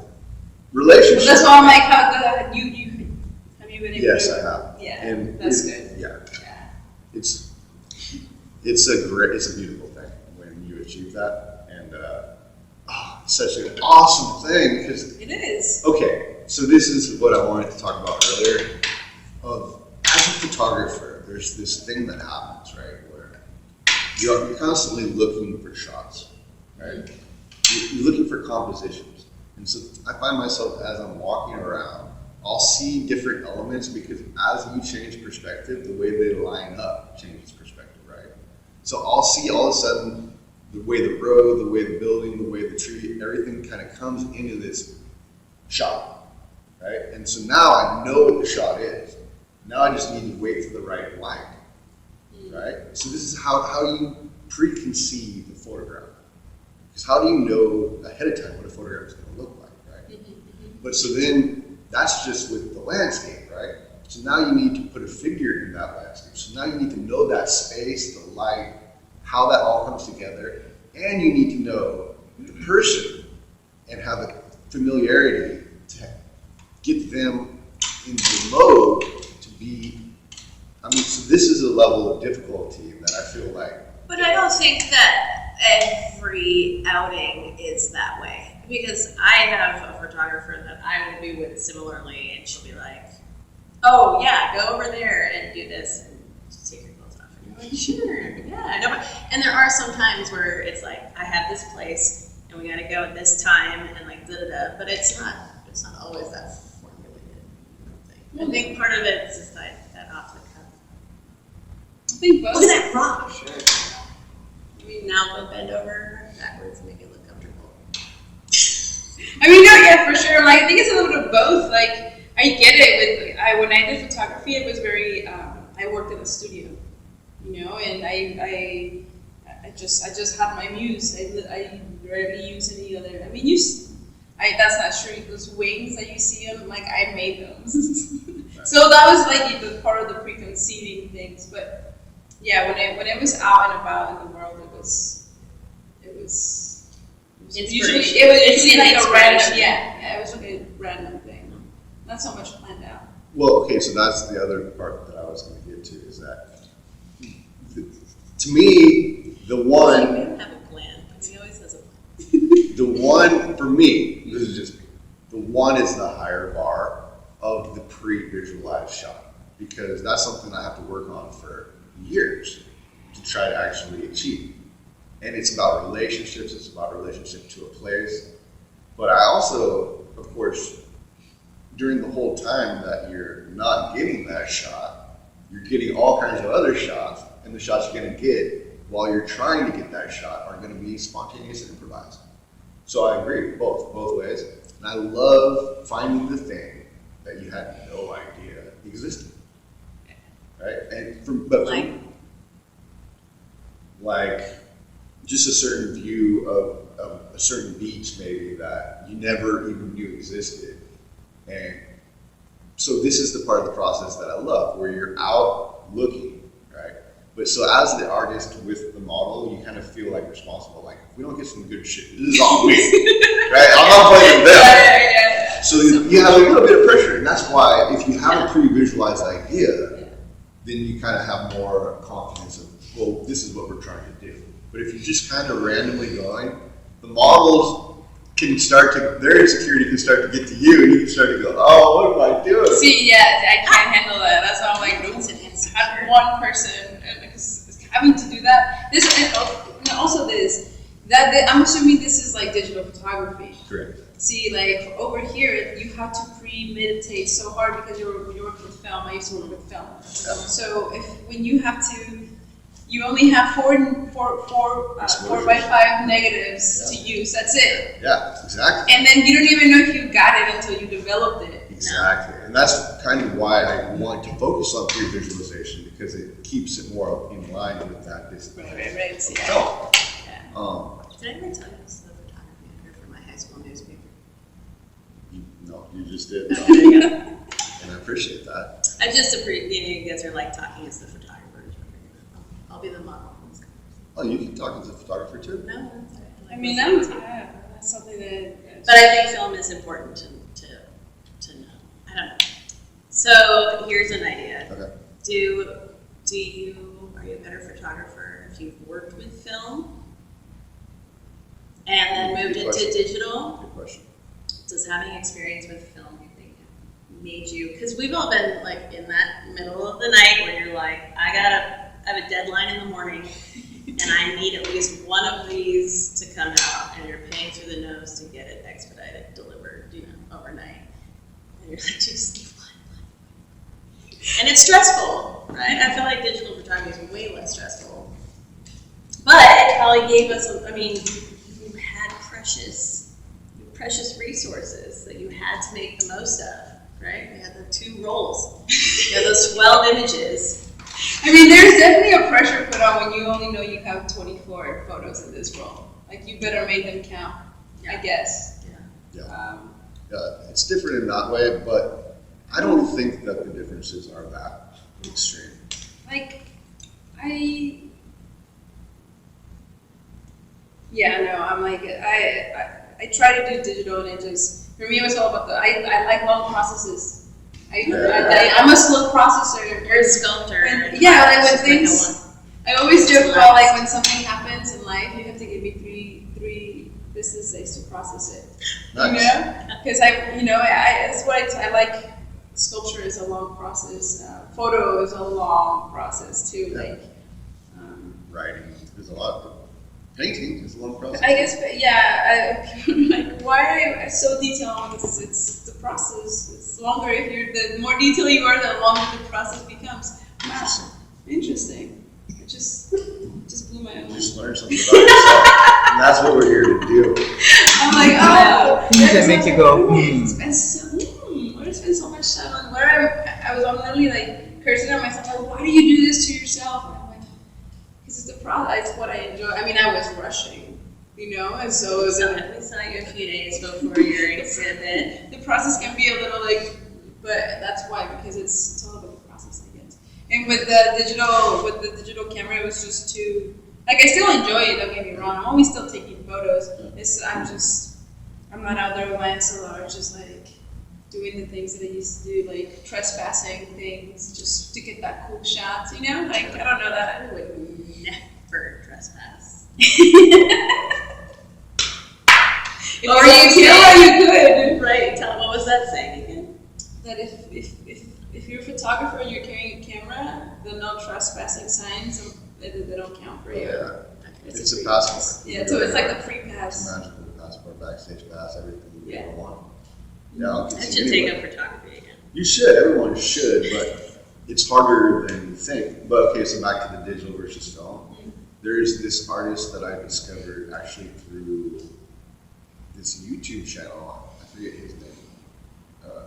relationship. That's why I'm like, how good have you been able Yes, to? I have. Yeah, And that's good. Yeah. Yeah. It's a beautiful thing when you achieve that, and it's such an awesome thing because It is. okay, so this is what I wanted to talk about earlier. As a photographer, there's this thing that happens, right, where you're constantly looking for shots, right? You're looking for compositions, and so I find myself as I'm walking around, I'll see different elements because as you change perspective, the way they line up changes perspective, right? So I'll see all of a sudden the way the road, the way the building, the way the tree, everything kind of comes into this shot, right? And so now I know what the shot is. Now I just need to wait for the right light, right? So this is how you preconceive the photograph. Because how do you know ahead of time what a photograph is going to look like, right? But so then that's just with the landscape, right? So now you need to put a figure in that landscape. So now you need to know that space, the light, how that all comes together, and you need to know the person and have the familiarity to get them in the mode to be, so this is a level of difficulty that I feel like. But I don't think that every outing is that way. Because I have a photographer that I will be with similarly, and she'll be like, oh yeah, go over there and do this and just take your clothes off. And you're like, sure, yeah. No, and there are some times where it's like, I have this place and we gotta go at this time and like da-da-da, but it's not always that formulated, I don't think. I think part of it is just that off the cuff. I think both. Look at that rock. Sure. Maybe now go bend over backwards and make it look comfortable. I mean, no, yeah, for sure. Like, I think it's a little bit of both. Like, I get it. When I did photography, it was very. I worked in a studio, you know, and I just had my muse. I rarely use any other. I mean, that's not true. Those wings that you see them, like I made them. So that was like the part of the preconceiving things. But yeah, when it was out and about in the world, it was. Usually, it was like a random, it was like a random thing, not so much planned out. Well, okay, so that's the other part that I was going to get to is that, to me, the one. We don't have a plan, but he always has a plan. The one for me, this is just me. The one is the higher bar of the pre-visualized shot because that's something I have to work on for years to try to actually achieve. And it's about relationships, it's about relationship to a place. But I also, of course, during the whole time that you're not getting that shot, you're getting all kinds of other shots, and the shots you're gonna get while you're trying to get that shot are gonna be spontaneous and improvised. So I agree with both ways. And I love finding the thing that you had no idea existed. Right? And like just a certain view of a certain beach maybe that you never even knew existed. And so this is the part of the process that I love, where you're out looking, right? But so as the artist with the model, you kind of feel like responsible, like if we don't get some good shit, this is all me, right? I'm not blaming them. So you have a little bit of pressure, and that's why if you have a pre-visualized idea, then you kind of have more confidence of, well, this is what we're trying to do. But if you're just kind of randomly going, the models can start to, their insecurity can start to get to you, and you can start to go, oh, what am I doing? See, yeah, I can't handle that. That's why I'm like, nope. Have one person, because having to do that. This and also this. I'm assuming this is like digital photography. Correct. See, like over here, you have to premeditate so hard because you're working with film. I used to work with film. So when you have to, you only have four by 5 negatives to use. That's it. Yeah, exactly. And then you don't even know if you got it until you developed it. Exactly. And that's kind of why I want to focus on pre-visualization, because it keeps it more in line with that discipline. Right. So, Did I ever tell you I was the photography editor for my high school newspaper? No, you just did. And I appreciate that. I just appreciate, you guys are like talking as the photographers. I'll be the model. Oh, you can talk as a photographer too? No, that's all right. I mean, that's something that. But I think film is important to know. I don't know. So here's an idea. Okay. Are you a better photographer if you've worked with film and then moved into digital? Good question. Does having experience with film, you think, made you? Because we've all been like in that middle of the night where you're like, I have a deadline in the morning, and I need at least one of these to come out, and you're paying through the nose to get it expedited, delivered, overnight, and you're like, just. And it's stressful, right? I feel like digital photography is way less stressful. But it probably gave us, you had precious resources that you had to make the most of, right? We had the 2 rolls. You had those 12 images. I mean, there's definitely a pressure put on when you only know you have 24 photos in this roll. Like, you better make them count, I guess. Yeah. It's different in that way, but I don't think that the differences are that extreme. Like, I try to do digital, and it just, for me, it was all about I like long processes. I'm a slow processor. You're a sculptor. When things, I always joke about like when something happens in life, you have to give me three business days to process it. Nice. You know? Because that's what I like. Sculpture is a long process. Photo is a long process too. Yeah. Like writing is a lot. Painting is a long process. I guess, like why are you so detailed on this? It's the process. It's longer the more detailed you are, the longer the process becomes. Wow, interesting. It just blew my mind. You just learned something about yourself, and that's what we're here to do. I'm like, oh, Things that make you go, I spend so much time on where I was literally like cursing at myself, like, why do you do this to yourself? And I'm like, because it's the process, it's what I enjoy. I mean, I was rushing, and so it was we saw you a few days before your exhibit. The process can be a little like, but that's why, because it's all about the process, I guess. And with the digital camera, it was just too, like, I still enjoy it, don't get me wrong. I'm always still taking photos. I'm not out there with my SLR, just like doing the things that I used to do, like trespassing things, just to get that cool shot, Like, I don't know that. I would never trespass. Or you could. Right, what was that saying again? That if you're a photographer and you're carrying a camera, the no trespassing signs, they don't count for you. Yeah. It's a passport. Yeah, so it's like a free It's pass. a magical passport, backstage pass, everything you ever want. I should take up photography again. You should, everyone should, but it's harder than you think. But okay, so back to the digital versus film. There's this artist that I discovered actually through this YouTube channel. I forget his name.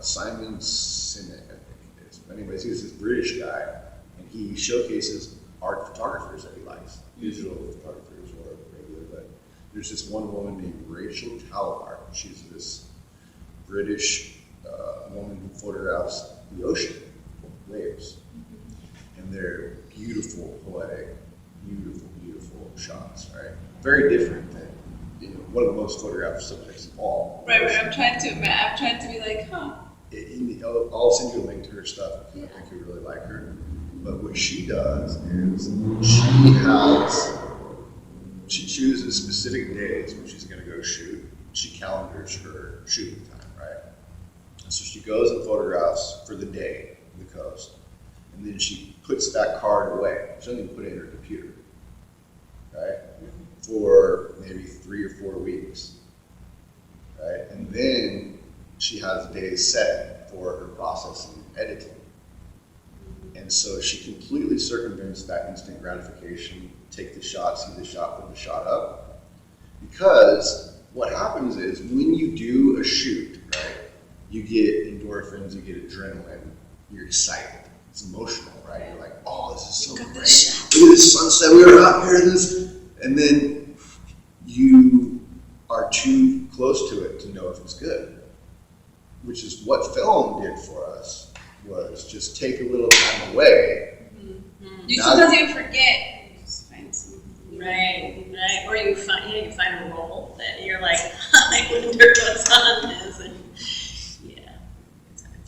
Simon Sinek, I think it is. But anyways, he's this British guy, and he showcases art photographers that he likes. Digital photographers or regular, but there's this one woman named Rachel Talbart. She's this British woman who photographs the ocean, waves. And they're beautiful, poetic, beautiful shots, right? Very different than one of the most photographed subjects of all. Right. I'm trying to be like, huh. I'll send you a link to her stuff because I think you really like her. But what she does is she chooses specific days when she's going to go shoot. She calendars her shooting time, right? And so she goes and photographs for the day on the coast, and then she puts that card away. She doesn't even put it in her computer, right? For maybe 3 or 4 weeks, right? And then she has days set for her processing and editing. And so she completely circumvents that instant gratification, take the shot, see the shot, put the shot up. Because what happens is when you do a shoot, right, you get endorphins, you get adrenaline, you're excited. It's emotional, right? You're like, oh, this is so great. Look at this sunset, we were out here, and then you are too close to it to know if it's good. Which is what film did for us, was just take a little time away. Mm-hmm. You sometimes even forget. You just find some. Right. Or you find a role that you're like, I wonder what's on this, and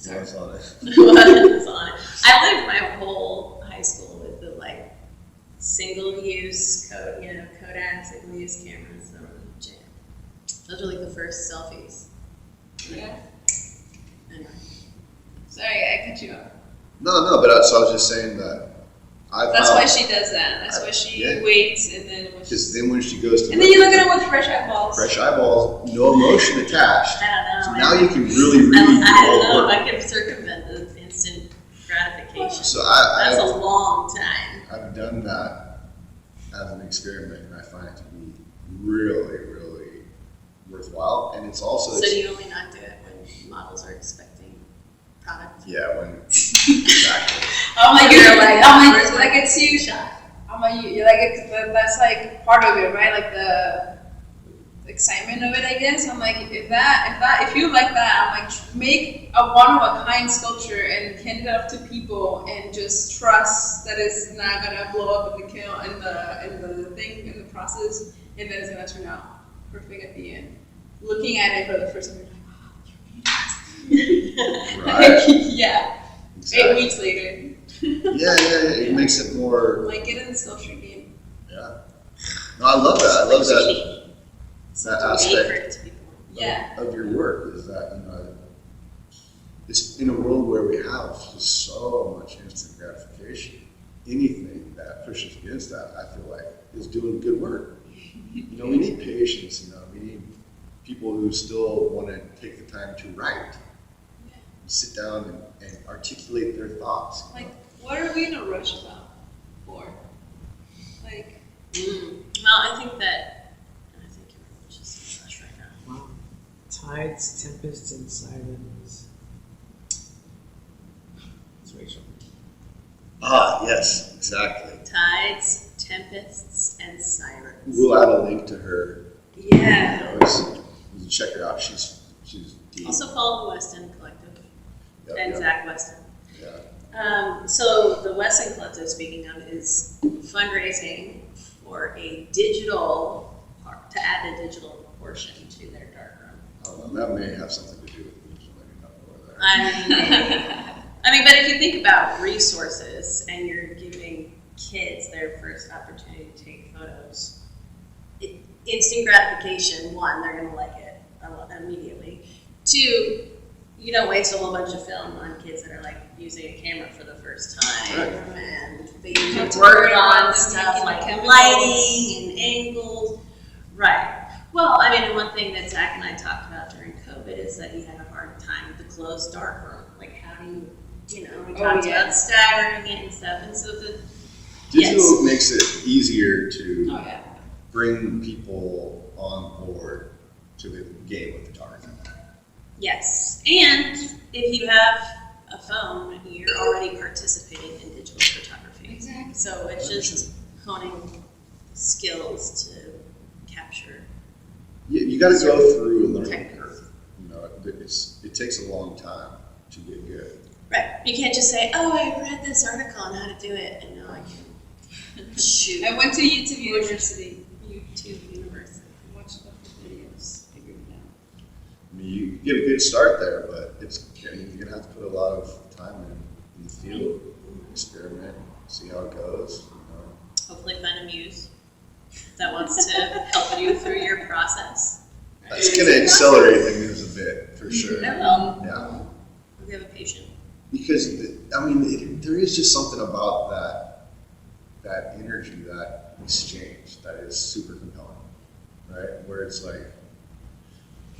What's on it? What's on it? I lived my whole high school with the single-use Kodak single-use cameras. So, those are like the first selfies. Yeah. Anyway. Sorry, I cut you off. No, but so I was just saying that That's why she does that. That's why she waits and then. Because then when she goes to. And then you look at it with fresh eyeballs. Fresh eyeballs, no emotion attached. I don't know. So now you can really read I don't the know whole if I work. could circumvent the instant gratification. So That's a long time. I've done that as an experiment, and I find it to be really, really worthwhile. And it's also. So do you only not do it when models are expecting product? Yeah, when exactly. I can see you shot. You're like, that's like part of it, right? Like the excitement of it, I guess. I'm like, if you like that, I'm like, make a one-of-a-kind sculpture and hand it up to people and just trust that it's not gonna blow up in the kiln, in the process, and then it's gonna turn out perfect at the end. Looking at it for the first time, you're like, Right. Yeah. Exactly. 8 weeks later. Yeah, it makes it more. Like, get in the sculpture game. Yeah. No, I love that. I love that aspect of your work is that, it's in a world where we have just so much instant gratification. Anything that pushes against that, I feel like, is doing good work. We need patience, we need people who still want to take the time to write. Sit down and articulate their thoughts. Like, what are we in a rush about? Like, well, I think you're just in a rush right now. Wow. Tides, tempests, and sirens. It's Rachel. Ah, yes, exactly. Tides, tempests, and sirens. We'll add a link to her. Yeah. You can check her out. She's deep. Also follow the Weston Collective and Yep. Zach Weston. Yeah. So the Weston Collective, speaking of, is fundraising for a digital to add a digital portion to their darkroom. That may have something to do with digital, maybe not more there. I mean, but if you think about resources and you're giving kids their first opportunity to take photos, instant gratification, one, they're going to like it immediately. Two, you don't waste a whole bunch of film on kids that are like using a camera for the first time, Right. and they usually work on stuff like lighting and angles. Right. Well, I mean, and one thing that Zach and I talked about during COVID is that he had a hard time with the closed darkroom. Like, how do we talked about staggering it and stuff, and so Digital makes it easier to oh yeah. bring people on board to the game with photography. Yes, and if you have a phone, you're already participating in digital photography. Exactly. So it's just honing skills to capture. You got to go through a learning curve. It takes a long time to get good. Right. You can't just say, "Oh, I read this article on how to do it, and now I can shoot." I went to YouTube University. YouTube University. Watched the video. you get a good start there, but you're gonna have to put a lot of time in the field, experiment, see how it goes. Hopefully find a muse that wants to help you through your process. That's gonna accelerate things a bit, for sure. It will. Yeah. We have a patient. Because, there is just something about that energy, that exchange, that is super compelling, right? Where it's like,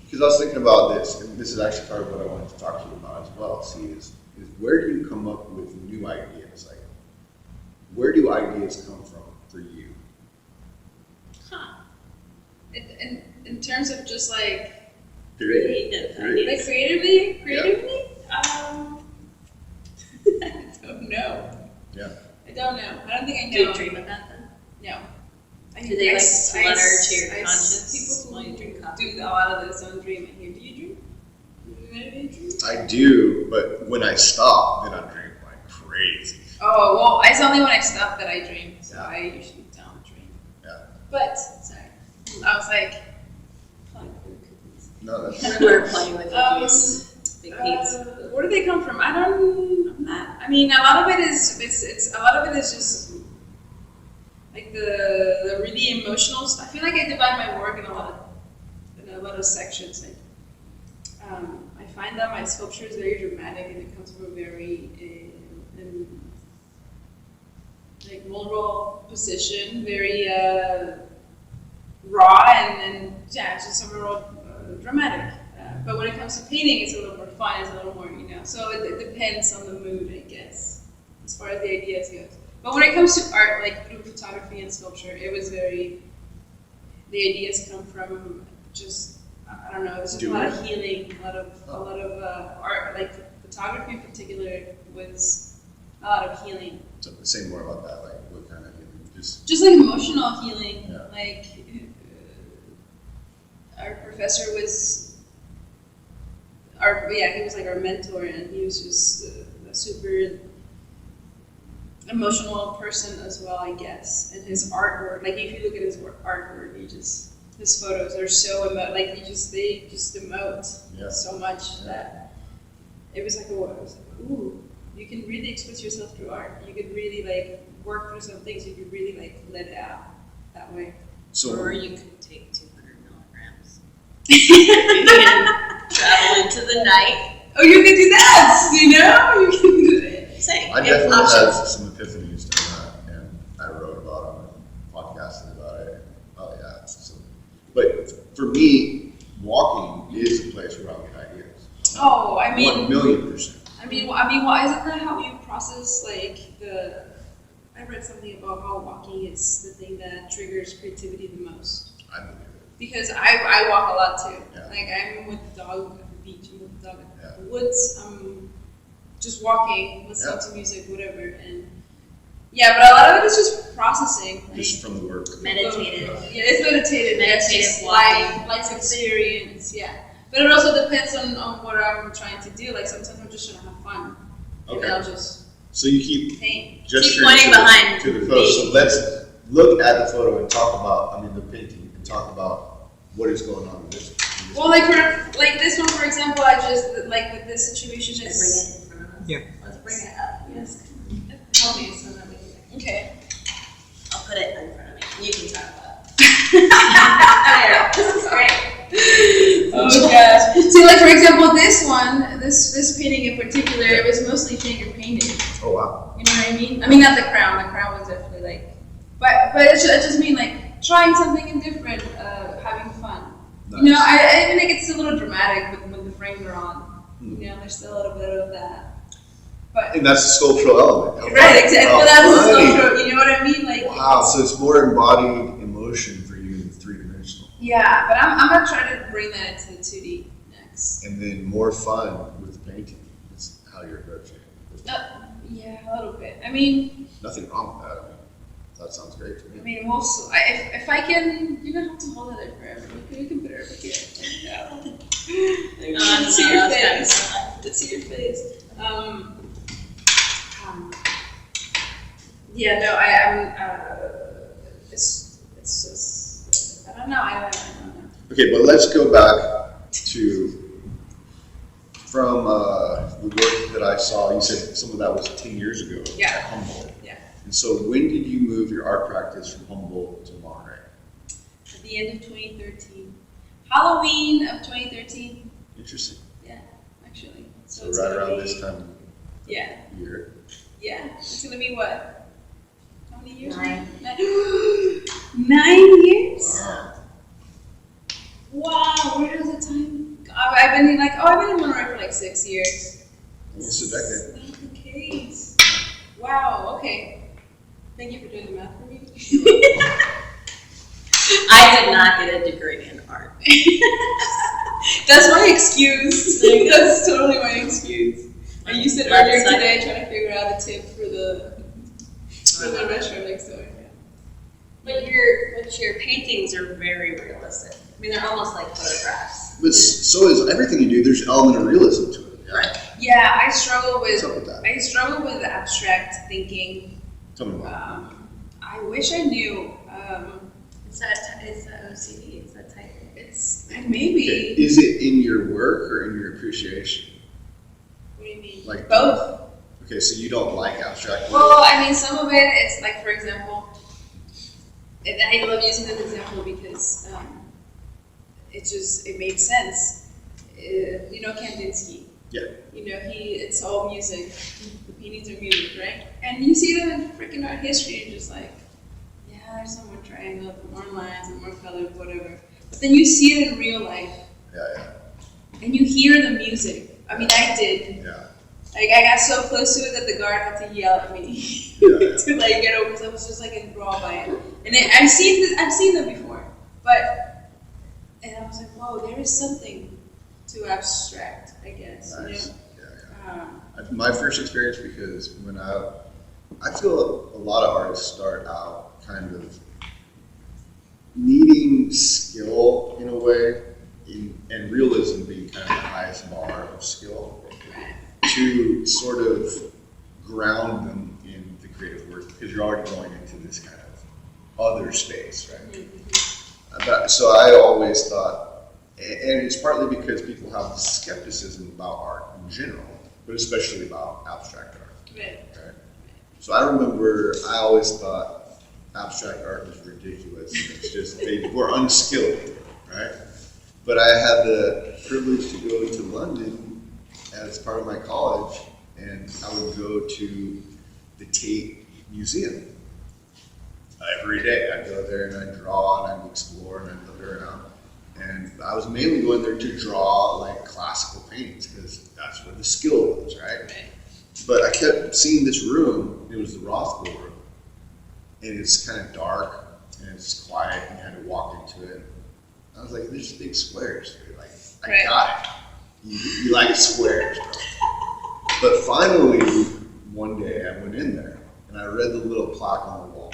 because I was thinking about this, and this is actually part of what I wanted to talk to you about as well, is where do you come up with new ideas? Like, where do ideas come from for you? Huh. In terms of just like Creative ideas. creatively? I don't know. Yeah. I don't know. I don't think I Do know. you dream about that? No. Do they like flutter to your conscience People while you drink coffee? do a lot of this don't dream in here. Do you dream? Do you dream? I do, but when I stop, then I dream like crazy. Oh, well, it's only when I stop that I dream, so Yeah. I usually don't dream. Yeah. But, sorry, I was like, playing with cookies. No, that's And then we're playing with cookies. Big Pete's. Where do they come from? I mean, a lot of it is, a lot of it is just like the really emotional stuff. I feel like I divide my work in a lot of sections. Like, I find that my sculpture is very dramatic and it comes from a very like vulnerable position, very raw and yeah, it's just overall dramatic. But when it comes to painting, it's a little more fun. It's a little more, So it depends on the mood, I guess, as far as the ideas goes. But when it comes to art, like through photography and sculpture, it was the ideas come from just, I don't know, it was just a lot of healing, a lot of art, like photography in particular was a lot of healing. So say more about that, like what kind of healing? Just like emotional healing. Yeah. Like our professor was he was like our mentor, and he was just a super emotional person as well, I guess. And his artwork, like if you look at his artwork, his photos are so they just emote so much that it was like, ooh, you can really express yourself through art. You could really like work through some things. You could really like let it out that way. Or you could take 200 milligrams. And travel into the night. Oh, you could do that! You can do that. Same. I definitely had some epiphanies doing that, and I wrote about them and podcasted about it. Oh yeah, but for me, walking is a place where I'll get ideas. Oh, I mean, 1,000,000%. I mean, why isn't that how you process like I read something about how walking is the thing that triggers creativity the most. I believe it. Because I walk a lot too. Yeah. Like I'm with the dog at the beach, I'm with the dog Yeah. at the woods. I'm just walking, listening Yeah. to music, whatever. And yeah, but a lot of it is just processing. Like, Just from the work. Meditative. Yeah, it's meditative. Meditative life experience. Yeah, but it also depends on what I'm trying to do. Like sometimes I'm just trying to have fun, and Okay. I'll just So you keep paint. gesturing pointing behind to the photo. me. So let's look at the photo and talk about, the painting, and talk about what is going on with this. Well, like this one, for example, I just like with this situation Should I is. bring it in front of us? Yeah. Let's bring it up. Yes. Help me so that we can. Okay. I'll put it in front of me. You can talk about it. There. This is great. Oh gosh. See, like for example, this one, this painting in particular, it was mostly finger painted. Oh wow. You know what I mean? I mean, not the crown. The crown was definitely like, but I just mean like trying something different, having fun. Nice. You know, I even think it's a little dramatic when the frames are on. You know, there's still a little bit of that. But And that's the sculptural element. right, exactly. Oh, That's the funny. sculpture. You know what I mean? Like Wow, so it's more embodied emotion for you in 3-dimensional. yeah, but I'm gonna try to bring that into the 2D next. And then more fun with the painting. It's how you're approaching it. Yeah, a little bit. I mean, Nothing wrong with that. That sounds great to me. we'll if I can, you don't have to hold it there forever. You can put it over here. Let's see your face. Let's see your face. Yeah, no, I'm. It's just. I don't know. Okay, but let's go back to from the work that I saw, you said some of that was 10 years ago Yeah. at Humboldt. Yeah. And so when did you move your art practice from Humboldt to Monterey? At the end of 2013. Halloween of 2013. Interesting. Yeah, actually. So it's right gonna around be- this time Yeah, of year. yeah. It's gonna be what? How many years? 9. 9 years? Wow. Wow, where does the time go? I've been in Monterey for like 6 years. Almost a decade. That's not the case. Wow, okay. Thank you for doing the math for me. I did not get a degree in art. That's my excuse. That's totally my excuse. I used it earlier today trying to figure out the tip for the restaurant next door. But your paintings are very realistic. I mean, they're almost like photographs. But so is everything you do, there's an element of realism to it. Right. Yeah, I struggle What's up with that? abstract thinking. Tell me more. I wish I knew. Is that OCD? Is that type? It's maybe. Okay. Is it in your work or in your appreciation? What do you mean? Like Both. Okay, so you don't like abstract work? Well, I mean, some of it, it's like, for example, and I love using this example because it made sense. You know Kandinsky. Yeah. You know, it's all music. The paintings are music, right? And you see them in freaking art history, and just like, yeah, there's some more triangles, and more lines, and more colors, whatever. But then you see it in real life, Yeah, and you hear the music. I mean, I did. yeah. Like, I got so close to it that the guard had to yell at me Yeah. to like get over, because I was just like enthralled by it. And I've seen them before, and I was like, whoa, there is something to abstract, I guess. Nice. You know? Yeah. My first experience, because when I feel a lot of artists start out kind of needing skill in a way, and realism being kind of the highest bar of skill, to sort of ground them in the creative work, because you're already going into this kind of other space, right? So I always thought, and it's partly because people have skepticism about art in general, but especially about abstract art. Right. Right? So I remember I always thought abstract art was ridiculous. It's just we're unskilled, right? But I had the privilege to go to London as part of my college, and I would go to the Tate Museum every day. I'd go there and I'd draw and I'd explore and I'd look around. And I was mainly going there to draw like classical paintings, because that's where the skill was, right? But I kept seeing this room. It was the Rothko room, and it's kind of dark and it's quiet, and you had to walk into it. I was like, "There's big squares here. Like, I got it. You like squares, bro." But finally, one day I went in there and I read the little plaque on the wall.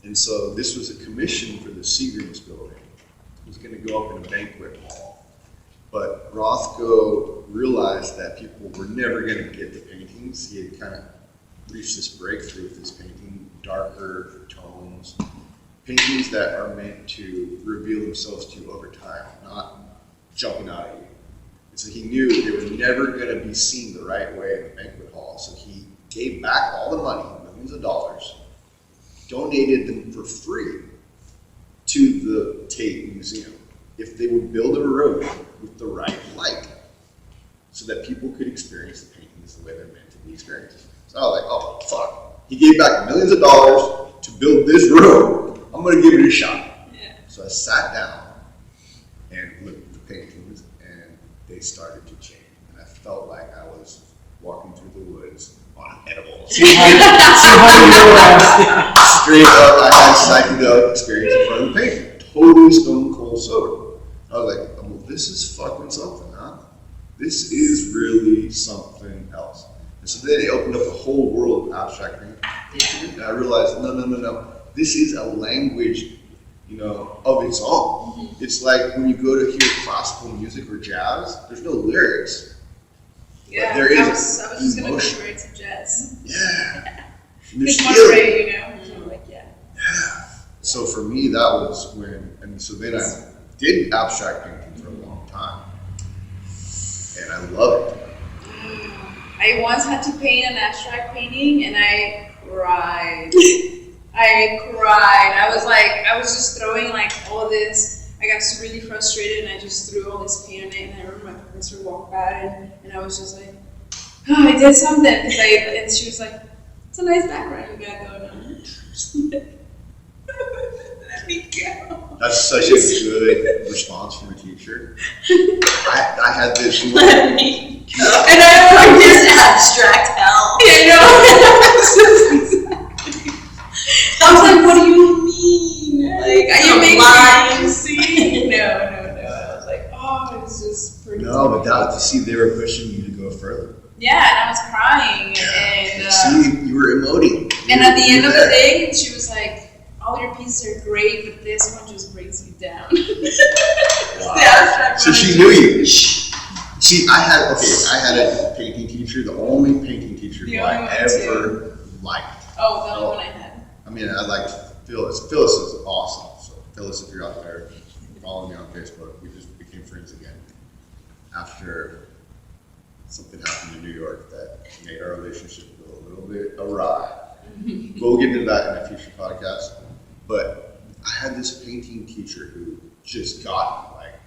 And so this was a commission for the Seagram's building. It was going to go up in a banquet hall. But Rothko realized that people were never going to get the paintings. He had kind of reached this breakthrough with this painting, darker tones, paintings that are meant to reveal themselves to you over time, not jumping out at you. And so he knew they were never going to be seen the right way in the banquet hall. So he gave back all the money, millions of dollars, donated them for free to the Tate Museum if they would build a room with the right light, so that people could experience the paintings the way they're meant to be experienced. So I was like, oh, fuck. He gave back millions of dollars to build this room. I'm going to give it a shot. Yeah. So I sat down and looked at the paintings, and they started to change. And I felt like I was walking through the woods on edibles. See how you know Straight up, I had a psychedelic experience in front of the painting. Totally stone cold sober. I was like, oh, well, this is fucking something, huh? This is really something else. And so then it opened up a whole world of abstract painting. And I realized, no. This is a language, of its own. Mm-hmm. It's like when you go to hear classical music or jazz, there's no lyrics. Yeah, but there is I was just going to emotion. compare it to jazz. Yeah. And there's It's feeling. Monterey, So like, yeah. Yeah. So for me, that was when, so then I did abstract painting for a long time. and I love it. I once had to paint an abstract painting, and I cried. I was just throwing like all this. I got really frustrated, and I just threw all this paint on it. And I remember my professor walked by, and I was just like, "Oh, I did something." And she was like, "It's a nice background you got going on." Let me go. That's such a good response from a teacher. I had this. Let me go. And I'm like, this abstract hell. You know? I was like, what do you mean? Like, are you making me see? No. I was like, oh, it's just pretty. No, but that to see they were pushing you to go further. Yeah, and I was crying, and see, you were emoting. And at the end of the day, she was like, all your pieces are great, but this one just brings you down. Wow. So she knew you. See, I had a painting teacher, the only painting teacher who I ever liked. Oh, the only one I had. I mean, I liked Phyllis. Phyllis is awesome. So Phyllis, if you're out there, follow me on Facebook. We just became friends again after something happened in New York that made our relationship go a little bit awry. We'll get into that in a future podcast. But I had this painting teacher who just got me. Like,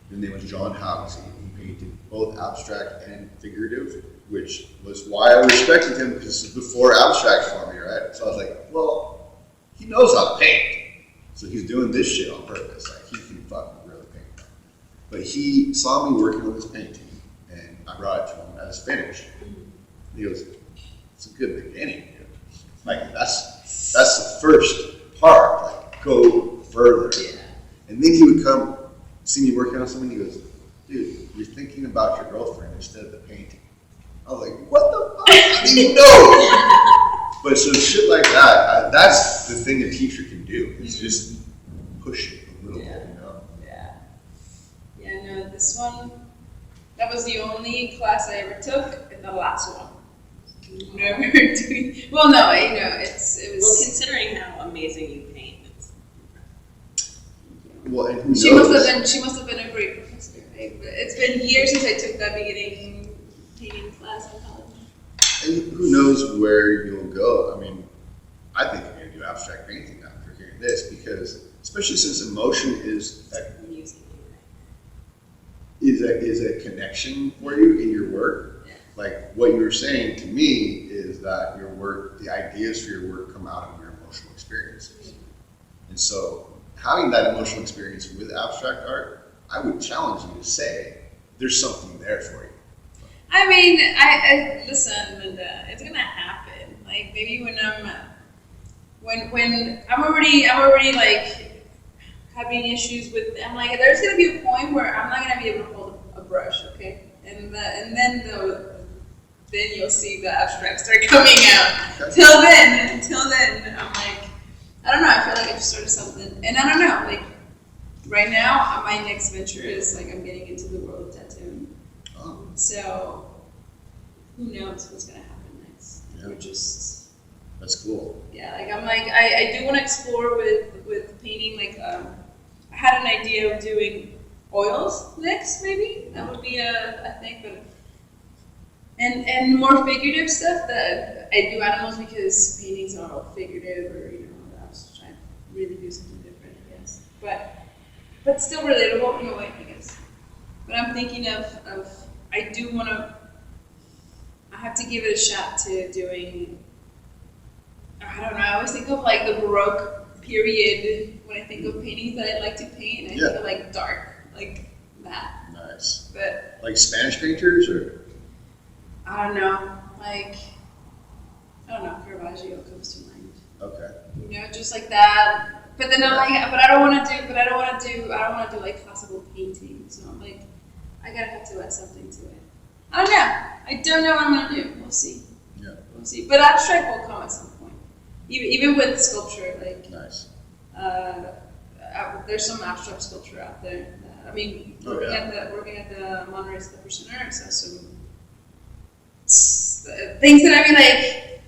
his name was John Housey. He painted both abstract and figurative, which was why I respected him, because this was before abstract for me, right? So I was like, well, he knows how to paint. So he's doing this shit on purpose. Like, he can fucking really paint. But he saw me working on this painting, and I brought it to him as finished. He goes, it's a good beginning, dude. Like, that's the first part. Like, go further. Yeah. And then he would come see me working on something. He goes, dude, you're thinking about your girlfriend instead of the painting. I was like, what the fuck? I didn't even know. But so shit like that, that's the thing a teacher can do. Is just push it a little bit, you know? Yeah. Yeah, no, this one, that was the only class I ever took, and the last one. Never doing. Well, no, you know, it was. Well, considering how amazing you paint, it's. Well, and who She knows? must have been a great professor. Right? But it's been years since I took that beginning painting class in college. And who knows where you'll go? I mean, I think you're going to do abstract painting after hearing this, because especially since emotion is a connection for you in your work. Like, what you were saying to me is that your work, the ideas for your work come out of your emotional experiences. And so having that emotional experience with abstract art, I would challenge you to say there's something there for you. I mean, I listen, Linda, it's gonna happen. Like, maybe when I'm already like having issues with, I'm like, there's gonna be a point where I'm not gonna be able to hold a brush, okay? And then you'll see the abstracts start coming out. Okay. Until then, I'm like, I don't know, I feel like I just started something. And I don't know, like, right now, my next venture is, like, I'm getting into the world of tattooing. Oh. So, who knows what's gonna happen next? Yeah. We're just, That's cool. yeah, like, I'm like, I do want to explore with painting, like, I had an idea of doing oils next, maybe? That would be a thing, but and more figurative stuff. That I do animals because paintings are all figurative, or, you know, I was trying to really do something different, I guess. But still relatable in a way, I guess. But I'm thinking of I do want to. I have to give it a shot to doing. I don't know. I always think of like the Baroque period when I think of paintings that I'd like to paint. And I think of like dark, like that. Nice. But like Spanish painters, or I don't know. Like, I don't know. Caravaggio comes to mind. okay. You know, just like that. But then I'm like, but I don't want to do like classical painting. So I'm like, I gotta have to add something to it. I don't know. I don't know what I'm gonna do. We'll see. Yeah. We'll see. But abstract will come at some point. Even with sculpture, like. Nice. There's some abstract sculpture out there. I mean, working at the Monterey Sculpture Center, so some things that I mean, like,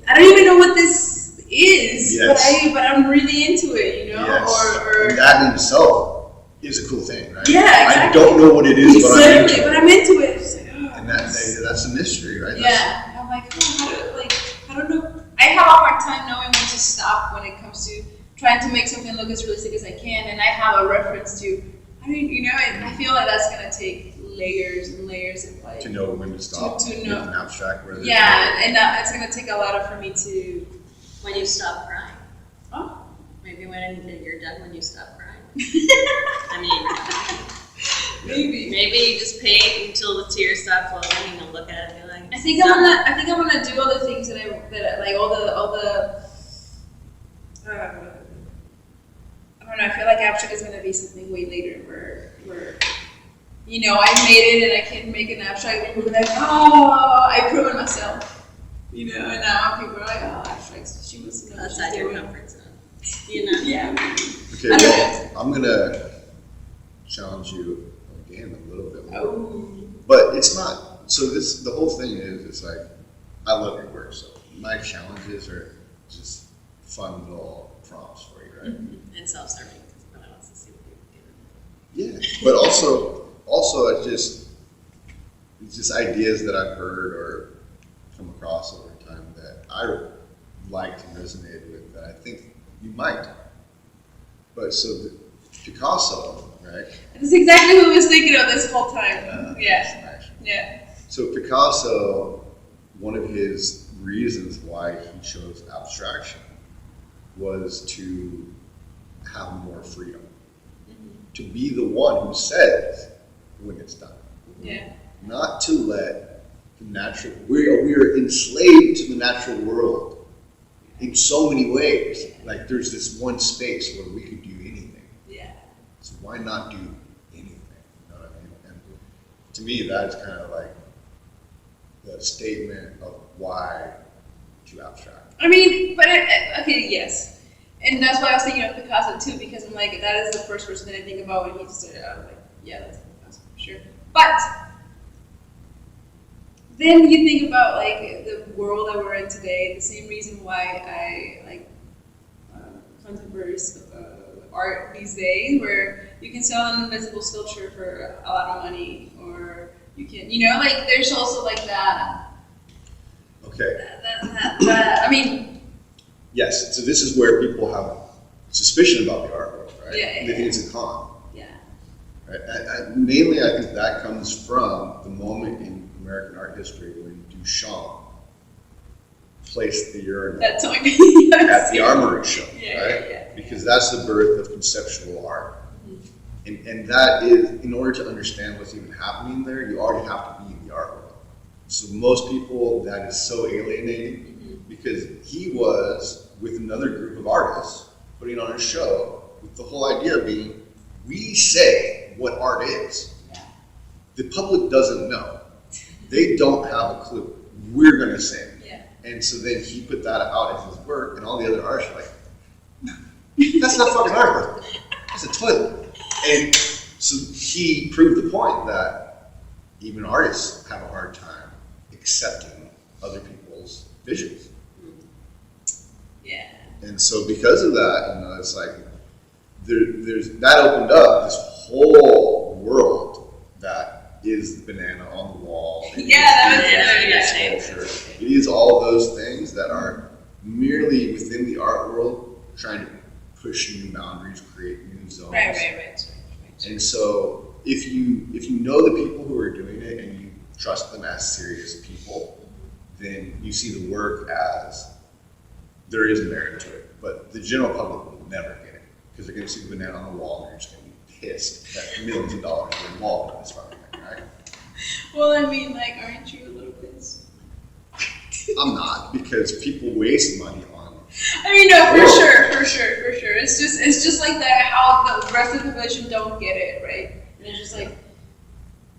I don't even know what this is, yes. but I'm really into it, you know. Yes. Or and that in itself is a cool thing, right? Yeah, exactly. I don't know what it is, Exactly, but I'm into it. It's like, oh, and that's a mystery, right? Yeah, and I'm like, I don't know. I have a hard time knowing when to stop when it comes to trying to make something look as realistic as I can, and I have a reference to. I mean, you know, I feel like that's gonna take layers and layers of like To know when to stop to with know. an abstract. Where Yeah, and it's gonna take a lot for me to. when you stop crying. Oh. Maybe when you're done when you stop crying. I mean, maybe you just paint until the tears stop flowing and you'll look at it and be like, I think I'm gonna do all the things that I like all the I don't know, I feel like abstract is gonna be something way later where you know, I made it and I can make an abstract and people are like, oh, I proven myself. You know, and now people are like, oh, abstract, she must know what she's outside your doing. comfort zone. You know? Yeah. Okay, well, I'm gonna challenge you again a little bit more. Oh. But it's not, so the whole thing is, it's like, I love your work, so my challenges are just fun little prompts for you, right? Mm-hmm. And self-serving, because nobody wants to see what you're doing. Yeah, but also it's just ideas that I've heard or come across over time that I liked and resonated with that I think you might. But so Picasso, right? That's exactly what I was thinking of this whole time. Yeah. Yeah. So Picasso, one of his reasons why he chose abstraction was to have more freedom. To be the one who says when it's done. Yeah. Not to let the natural, we are enslaved to the natural world in so many ways. Like there's this one space where we could do anything. Yeah. So why not do anything? You know what I mean? And to me, that is kind of like the statement of why to abstract. I mean, but okay, yes. And that's why I was thinking of Picasso too, because I'm like, that is the first person that I think about when he started out. Like, yeah, that's Picasso for sure. But then you think about like the world that we're in today. The same reason why I like contemporary art these days, where you can sell an invisible sculpture for a lot of money, or you can, you know, like there's also like that. Okay. I mean. Yes, so this is where people have suspicion about the art world, right? Yeah. They think it's a con. Yeah. Right? Mainly, I think that comes from the moment in American art history when Duchamp placed the urinal That's so at the Armory show, Yeah, right? yeah. Because that's the birth of conceptual art. Mm-hmm. And that is, in order to understand what's even happening there, you already have to be in the art world. So most people, that is so alienating, because he was with another group of artists putting on a show with the whole idea being, we say what art is. Yeah. The public doesn't know. They don't have a clue. We're going to say it. Yeah. And so then he put that out as his work, and all the other artists are like, no, that's not fucking artwork. That's a toilet. And so he proved the point that even artists have a hard time accepting other people's visions. Yeah. And so because of that, you know, it's like there's that opened up this whole world that is the banana on the wall. Yeah, that was it is sculpture. It is all those things that are merely within the art world trying to push new boundaries, create new zones. Right. And so if you know the people who are doing it and you trust them as serious people, then you see the work as there is merit to it. But the general public will never get it because they're going to see the banana on the wall and they're just going to be pissed that millions of dollars are involved in this fucking thing, right? Well, I mean, like, aren't you a little pissed? I'm not, because people waste money on. I mean, no, for sure. It's just like that. How the rest of the population don't get it, right? And it's just like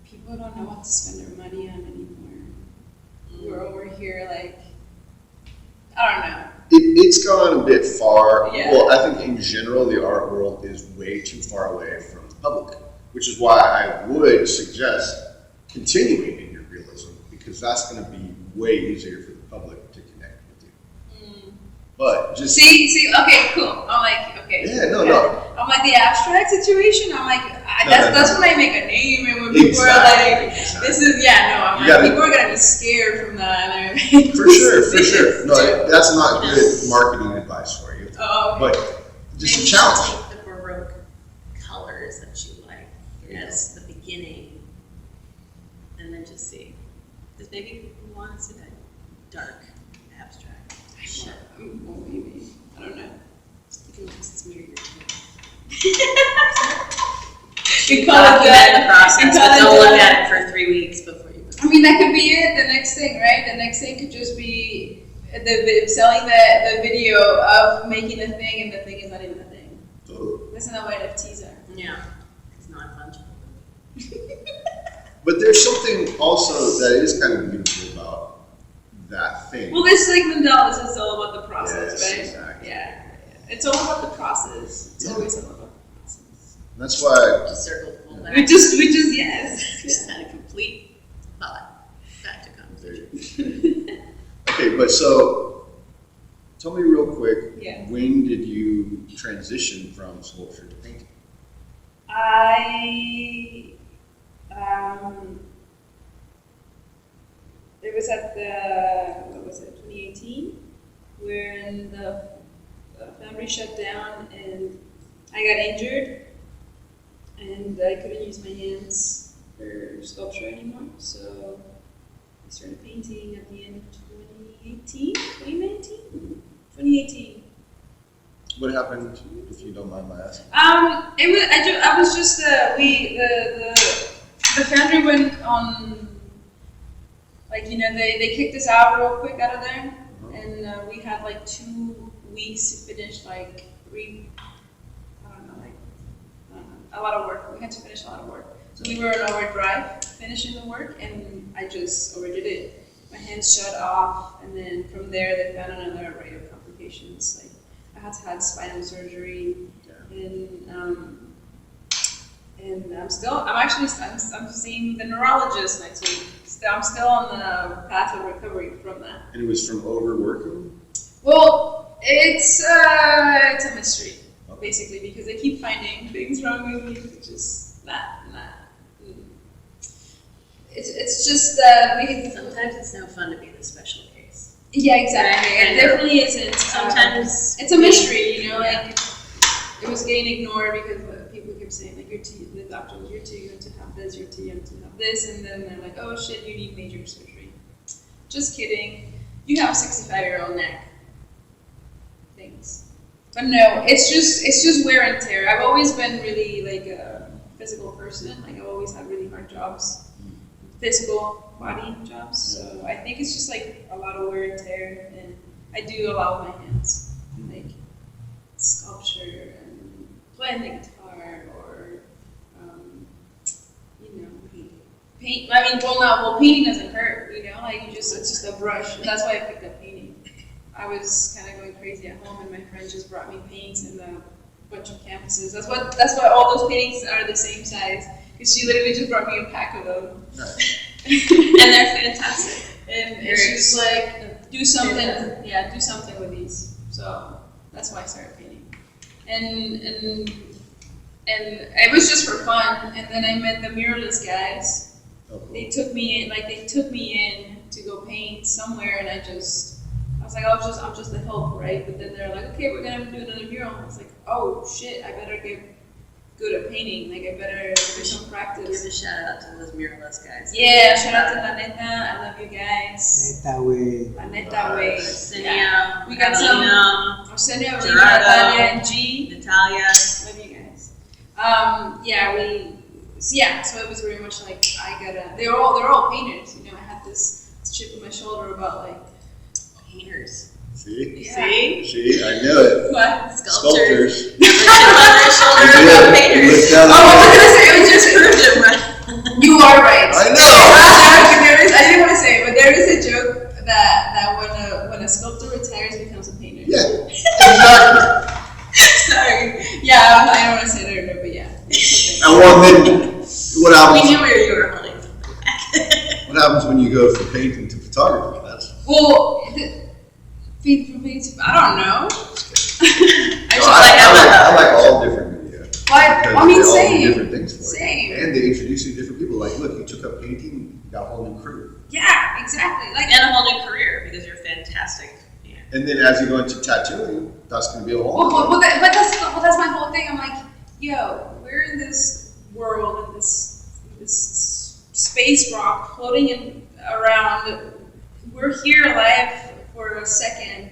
people don't know what to spend their money on anymore. We're over here, like, I don't know. It's gone a bit far. Yeah. Well, I think in general the art world is way too far away from the public, which is why I would suggest continuing in your realism, because that's going to be way easier for the public to connect with you. But just see, okay, cool. I'm like, okay. Yeah, no. I'm like the abstract situation, I'm like, that's when I make a name, and when people are like, this is, I'm like, people are gonna be scared from that. And for sure. No, that's not good marketing advice for you. Oh, okay. But just maybe a challenge. take the Baroque colors that you like as the beginning, and then just see. Because maybe people want to see that dark, abstract. Well, maybe. I don't know. You can just smear your face. We call it Document the process, we but call it don't look the- at it for 3 weeks before you. I mean, that could be it. The next thing, right? The next thing could just be selling the video of making a thing, and the thing is not even a thing. Totally. Listen to what NFTs are. Yeah, it's not fungible. But there's something also that is kind of beautiful about that thing. Well, this like Mandela's is all about the process, Yes, right? exactly. Yeah. It's all about the process. It's always all about the process. That's why. Just circle the whole back. We just yes. Just had a complete thought. Back to conversation. Okay, but so tell me real quick. Yeah. When did you transition from sculpture to painting? It was at 2018, when the foundry shut down and I got injured and I couldn't use my hands for sculpture anymore. So I started painting at the end of 2018. What happened, if you don't mind my asking? I was just the foundry went on, like, they kicked us out real quick out of there, and we had like 2 weeks to finish like a lot of work. We had to finish a lot of work, so we were on overdrive finishing the work, and I just overdid it. My hands shut off, and then from there they found another array of complications. Like I had to have spinal surgery, and I'm seeing the neurologist next week. I'm still on the path of recovery from that. And it was from overworking? Well, it's a mystery, basically, because they keep finding things wrong with me, which is not. It's just Sometimes it's no fun to be the special case. Yeah, exactly. Right? It definitely isn't. Sometimes it's a mystery, like it was getting ignored because people kept saying like the doctor was, you're too young to have this, you're too young to have this, and then they're like, oh shit, you need major surgery. Just kidding. You have a 65-year-old neck. Things. But no, it's just wear and tear. I've always been really like a physical person. Like I've always had really hard jobs, physical body jobs. So I think it's just like a lot of wear and tear, and I do a lot with my hands, like sculpture and playing the guitar, or paint. I mean, painting doesn't hurt. Like it's just a brush. That's why I picked up painting. I was kind of going crazy at home, and my friend just brought me paints and a bunch of canvases. That's why all those paintings are the same size, because she literally just brought me a pack of them. Nice. And they're fantastic. And she's like, do something with these. So that's why I started painting. And it was just for fun. And then I met the muralist guys. Oh, cool. They took me in to go paint somewhere, and I was like, I'm just a help, right? But then they're like, okay, we're gonna do another mural. And I was like, oh shit, I better get good at painting. Like I better do some practice. Give a shout out to those muralist guys. Yeah, shout out to La Neta. I love you guys. That way. La Neta way. Arsenio, We got some. Catalina, Arsenio, Gerardo, Natalia, and G. Natalia. Love you guys. So it was very much like they're all painters. I had this chip on my shoulder about like Painters. See? Yeah. See? I knew it. What? Sculptors. Sculptors. Never chip on their shoulder You about did. painters. You looked down Oh, I was gonna say, We just proved it, right? you are right. I know. I didn't want to say it, but there is a joke that when a sculptor retires, becomes a painter. Yeah, exactly. Sorry. Yeah, I don't want to say it, but yeah. And well, then, what We happens? knew where you were holding something back. What happens when you go from painting to photography? That's Well, I don't know. I like all different media. But things for Same. you. And they introduce you to different people. Like, look, you took up painting, you got a whole new crew. Yeah, exactly. Like, And a whole new career because you're fantastic. Yeah. And then as you go into tattooing, that's going to be a whole well, that's my whole thing. I'm like, yo, we're in this world, in this space rock floating around. We're here alive for a second,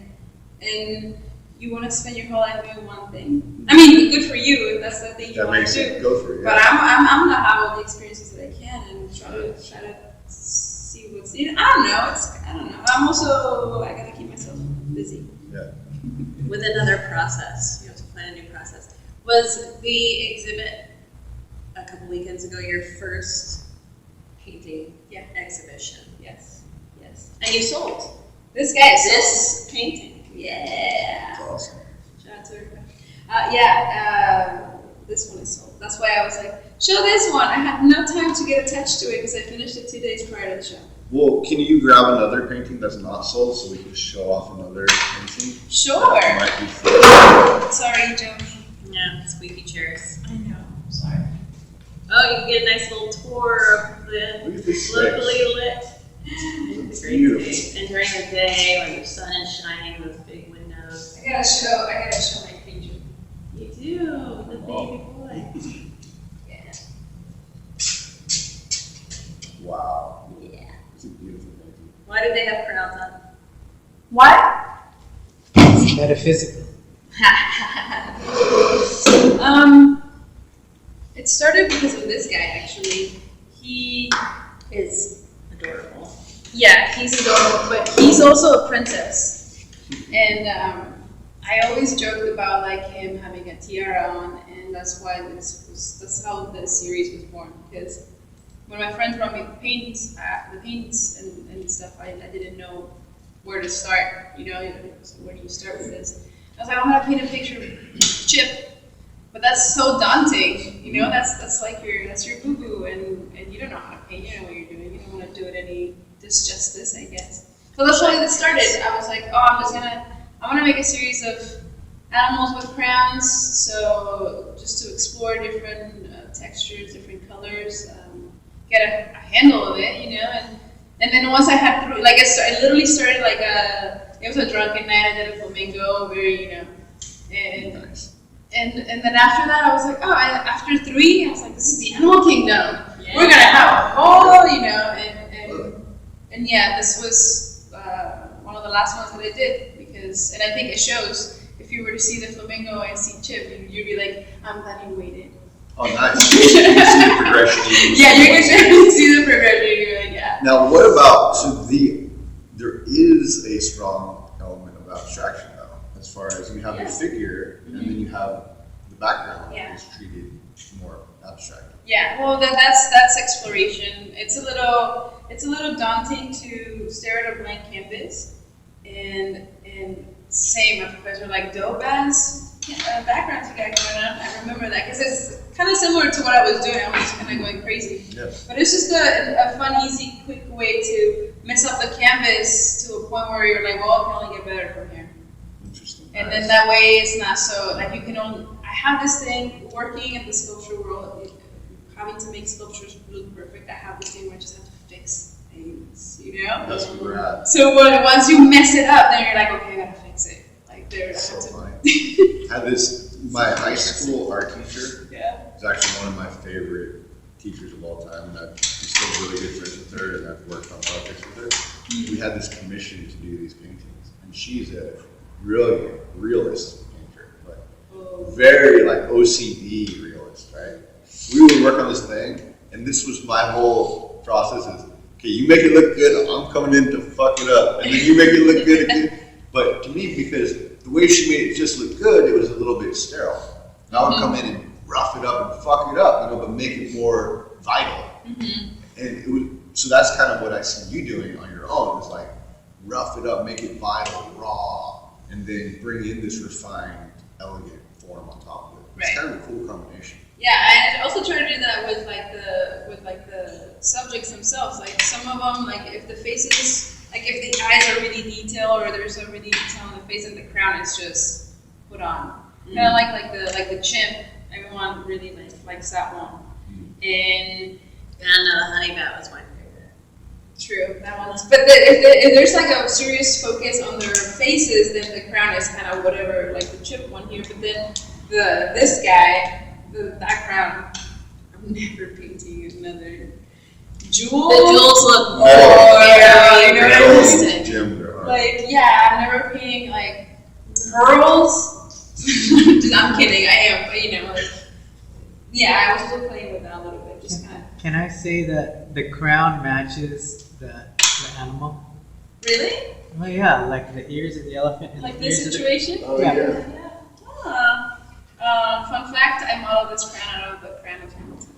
and you want to spend your whole life doing one thing. I mean, good for you if that's the thing you that want makes to do. it go for it. But Yeah. I'm gonna have all the experiences that I can and try to see what's needed. I don't know. I'm also, I gotta keep myself busy. Yeah. With another process, you have to plan a new process. Was the exhibit a couple weekends ago your first painting exhibition? Yes. And you sold This guy is this painting. Yeah. That's awesome. Shout out to her. This one is sold. That's why I was like, show this one. I had no time to get attached to it because I finished it 2 days prior to the show. Well, can you grab another painting that's not sold so we can show off another painting? Sure. That might be fun. Sorry, Joni. Yeah, squeaky chairs. I know. Sorry. Oh, you can get a nice little tour of the Look at this locally space. lit. It's beautiful. And during the day when the sun is shining, those big windows. I gotta show my creature. You do, the baby boy. Yeah. Wow. Yeah. It's a beautiful painting. Why do they have crowns on? What? Metaphysical. It started because of this guy actually. He Is adorable. Yeah, he's adorable, but he's also a princess. And I always joked about like him having a tiara on, and that's that's how this series was born. Because when my friends brought me the paints and stuff, I didn't know where to start. So where do you start with this? I was like, I'm gonna paint a picture of Chip. But that's so daunting, that's like that's your boo-boo, and you don't know how to paint, you know what you're doing, you don't want to do it any disjustice, I guess. So that's why it started. I was like, I'm gonna make a series of animals with crayons, so just to explore different textures, different colors, get a handle of it, and then once I had, I literally started it was a drunken night, I did a flamingo, and Nice. And then after that, I was like, after 3, I was like, this is the animal kingdom. Yeah. We're gonna have a whole, and yeah, this was one of the last ones that I did and I think it shows. If you were to see the flamingo and see Chip, you'd be like, I'm glad you waited. Oh, nice. You can see the progression. Yeah, you can see the progression. You're like, yeah. Now, what about, there is a strong element of abstraction, though, as far as you have the figure, and then you have the background is treated more abstract. Yeah, well, that's exploration. It's a little daunting to stare at a blank canvas, and say my professor like dope ass backgrounds you got going on. I remember that because it's kind of similar to what I was doing. I was just kind of going crazy. Yeah. But it's just a fun, easy, quick way to mess up the canvas to a point where you're like, well, it can only get better from here. Interesting. And then that way it's not so, like you can only, I have this thing working in the sculpture world, having to make sculptures look perfect. I have this thing where I just have to fix things, That's what we're at. So once you mess it up, then you're like, okay, I gotta fix it. Like there's So funny. I had my high school art teacher is actually one of my favorite teachers of all time, and I'm still really good friends with her, and I've worked on projects with her. We had this commission to do these paintings, and she's a brilliant realist painter, but very like OCD realist, right? We would work on this thing, and this was my whole process is, okay, you make it look good, I'm coming in to fuck it up, and then you make it look good again. But to me, because the way she made it just look good, it was a little bit sterile. And I would come in and rough it up and fuck it up, but make it more vital. And so that's kind of what I see you doing on your own, is like rough it up, make it vital, raw, and then bring in this refined, elegant form on top of it. It's kind of a cool combination. Yeah, I also try to do that with the subjects themselves. Like some of them, like if the faces, like if the eyes are really detailed or there's a really detail on the face, and the crown is just put on. Kind of like the chimp. Everyone really likes that one. And the honey bat was my favorite. true, that one's. But if there's like a serious focus on their faces, then the crown is kind of whatever, like the chip one here. But then this guy, that crown, I'm never painting another jewel. The jewels look very realistic. Like, yeah, I'm never painting like pearls. I'm kidding, I am, but you know, like, yeah, I was just playing with that a little bit, just kind of. Can I say that the crown matches the animal? Really? Oh yeah, like the ears of the elephant. And Like the this ears situation? Oh Yeah. Yeah. Fun fact, I modeled this crown out of the Crown of Hamilton.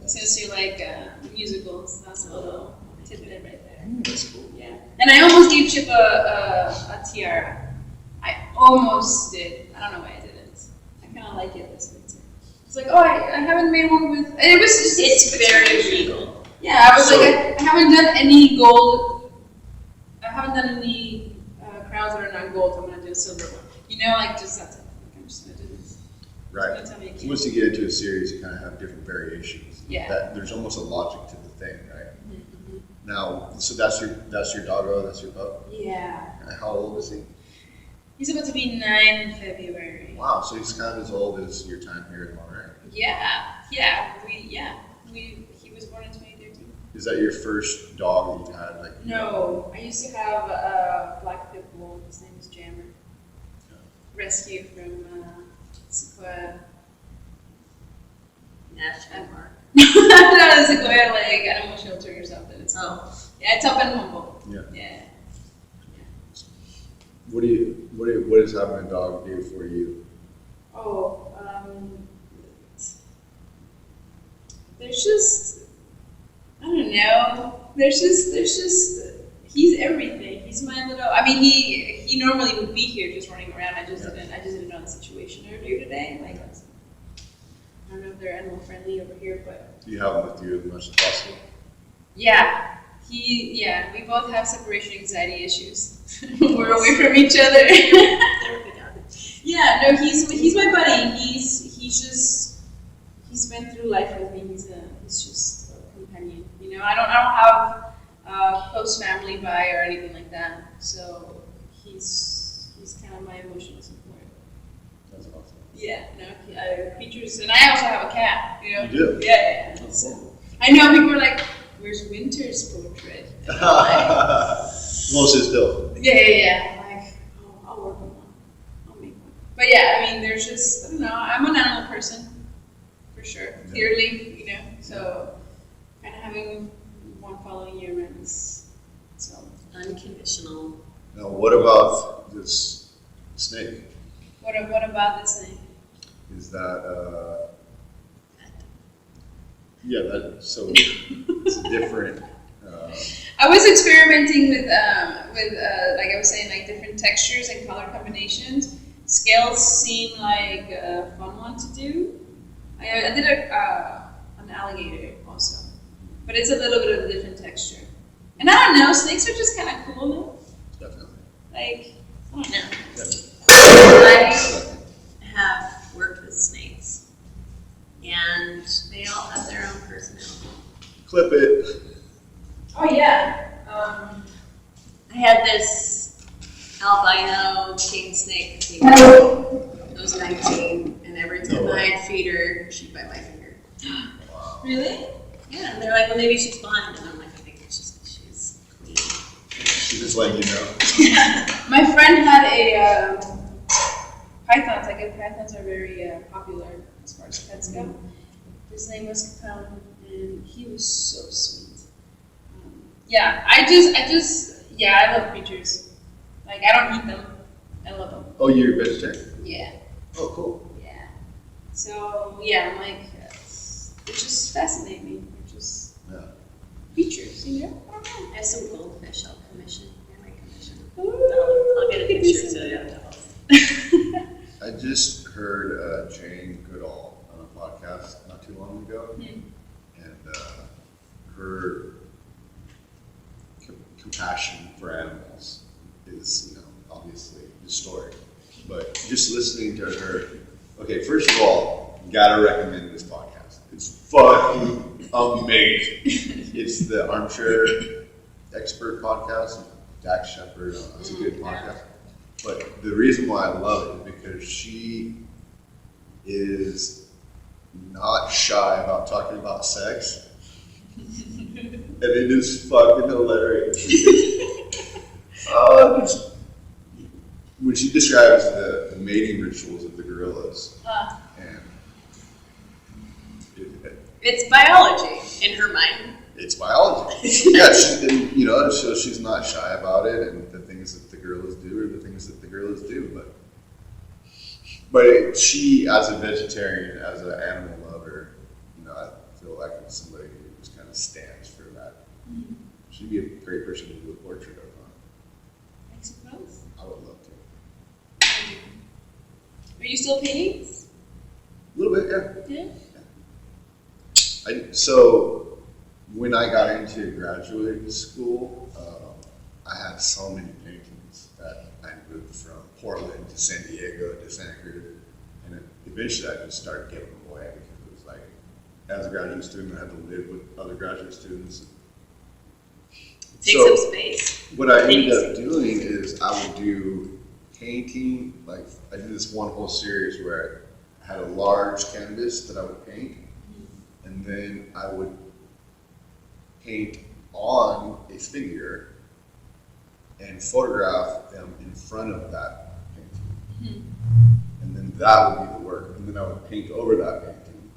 Since you like musicals, that's a little tidbit right there. That's cool. Yeah. And I almost gave Chip a tiara. I almost did. I don't know why I didn't. I kind of like it this way too. It's like, oh, I haven't made one with. And it was just. It's very regal. Yeah, I was like, I haven't done any gold. I haven't done any crowns that are not gold. So I'm gonna do a silver one. You know, like just that type of thing. I'm just gonna do this. Right. Tell me again. So once you get into a series, you kind of have different variations. Yeah. That there's almost a logic to the thing, right? Mm-hmm. Now, so that's your doggo, that's your pup. Yeah. How old is he? He's about to be 9 in February. Wow, so he's kind of as old as your time here in Monterey. Yeah. He was born in 2013. Is that your first dog that you've had? Like No, I used to have a black pit bull. His name is Jammer. Rescued from Sequoia. National Park. Not a Sequoia like animal shelter or something. It's yeah, it's up in Humboldt. Yeah. Yeah. What does having a dog do for you? Oh, there's just, I don't know. There's just, he's everything. He's my little. I mean, he normally would be here just running around. I just didn't know the situation earlier today. Like, I don't know if they're animal friendly over here, but Do you have him with you as much as possible? yeah. We both have separation anxiety issues. We're away from each other. Yeah, no, he's my buddy. He's been through life with me. He's just a companion. You know, I don't have a close family by or anything like that. So he's kind of my emotional support. That's awesome. Yeah, no, creatures, and I also have a cat. You know. You do? Yeah. Oh, So, cool. I know people are like, "Where's Winter's portrait?" And I'm like, Well, sit still. Yeah. I'm like, oh, I'll work on one. I'll make one. But yeah, I mean, there's just, I don't know, I'm an animal person, for sure. Yeah. Clearly, you know, so kind of having one following you around is, so. Unconditional. Now, what about this snake? What about this thing? Is that yeah? So it's a different. I was experimenting with like I was saying, like different textures and color combinations. Scales seem like a fun one to do. I did an alligator also, but it's a little bit of a different texture. And I don't know, snakes are just kind of cool, no? Definitely. Like, I don't know. I have worked with snakes, and they all have their own personality. Clip it. Oh yeah. I had this albino king snake. It was 19, and every time I'd feed her, she'd bite my finger. Wow. Really? Yeah, and they're like, well, maybe she's blind, and I'm like, I think it's just she's clean. She's just letting you know. My friend had a pythons. I guess pythons are very popular as far as pets go. His name was Capone, and he was so sweet. Yeah, I love creatures. Like, I don't eat them. I love them. Oh, you're a vegetarian? Yeah. Oh, cool. Yeah. So, yeah, I'm like, they just fascinate me. They're just creatures, you know? I don't know. I have some goldfish I'll commission. I might commission. Ooh, I'll get a picture so you don't know. I just heard Jane Goodall on a podcast not too long ago, and her compassion for animals is, obviously historic. But just listening to her, okay, first of all, you gotta recommend this podcast. fucking amazing. It's the Armchair Expert podcast with Dax Shepard. It's a good podcast. But the reason why I love it is because she is not shy about talking about sex. And it is fucking hilarious. When she describes the mating rituals of the gorillas, and It's biology in her mind. it's biology. Yeah, so she's not shy about it, and the things that the gorillas do are the things that the gorillas do. But she, as a vegetarian, as an animal lover, I feel like it's somebody who just kind of stands for that. Mm-hmm. She'd be a great person to do a portrait of. I suppose. I would love to. Are you still painting? A little bit, yeah. Yeah. So when I got into graduate school, I had so many paintings that I moved from Portland to San Diego to Santa Cruz, and then eventually I just started giving them away because it was like, as a graduate student, I had to live with other graduate students. Takes up space. What I ended up doing is I would do painting, like I did this one whole series where I had a large canvas that I would paint, and then I would paint on a figure and photograph them in front of that painting. And then that would be the work. And then I would paint over that painting.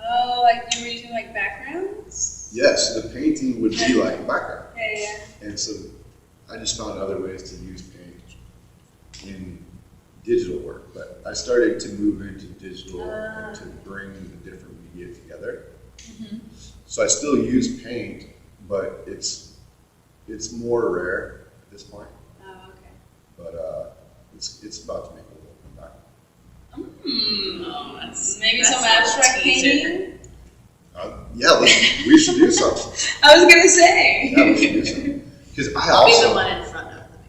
Oh, like you were using like backgrounds? Yes, the painting would be like background. Yeah. And so I just found other ways to use paint in digital work. But I started to move into digital and to bring the different media together. Mm-hmm. So I still use paint, but it's more rare at this point. Oh, okay. But it's about to make a little comeback. Oh, maybe that's some abstract teaser. painting? Yeah, we should do something. I was gonna say. Yeah, we should do something. Because I I'll also... be the one in front of them.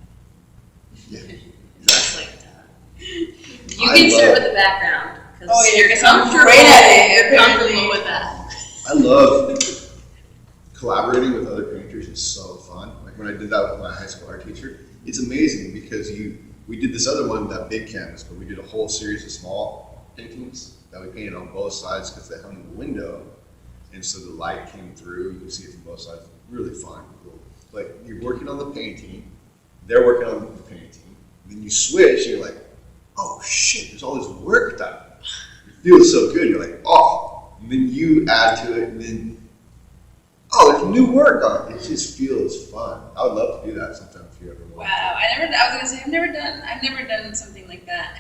Yeah, That's exactly. like, you can sit with the background. Oh, yeah, you're comfortable. great at it. You're comfortable with that. I love collaborating with other painters. It's so fun. Like when I did that with my high school art teacher, it's amazing because we did this other one, that big canvas, but we did a whole series of small paintings that we painted on both sides because they hung in the window. And so the light came through, you could see it from both sides. Really fun. Cool. Like you're working on the painting, they're working on the painting, then you switch and you're like, oh shit, there's all this work done. It feels so good. You're like, oh, and then you add to it and then, oh, there's new work on it. It just feels fun. I would love to do that sometime if you ever want. Wow, I was gonna say I've never done something like that.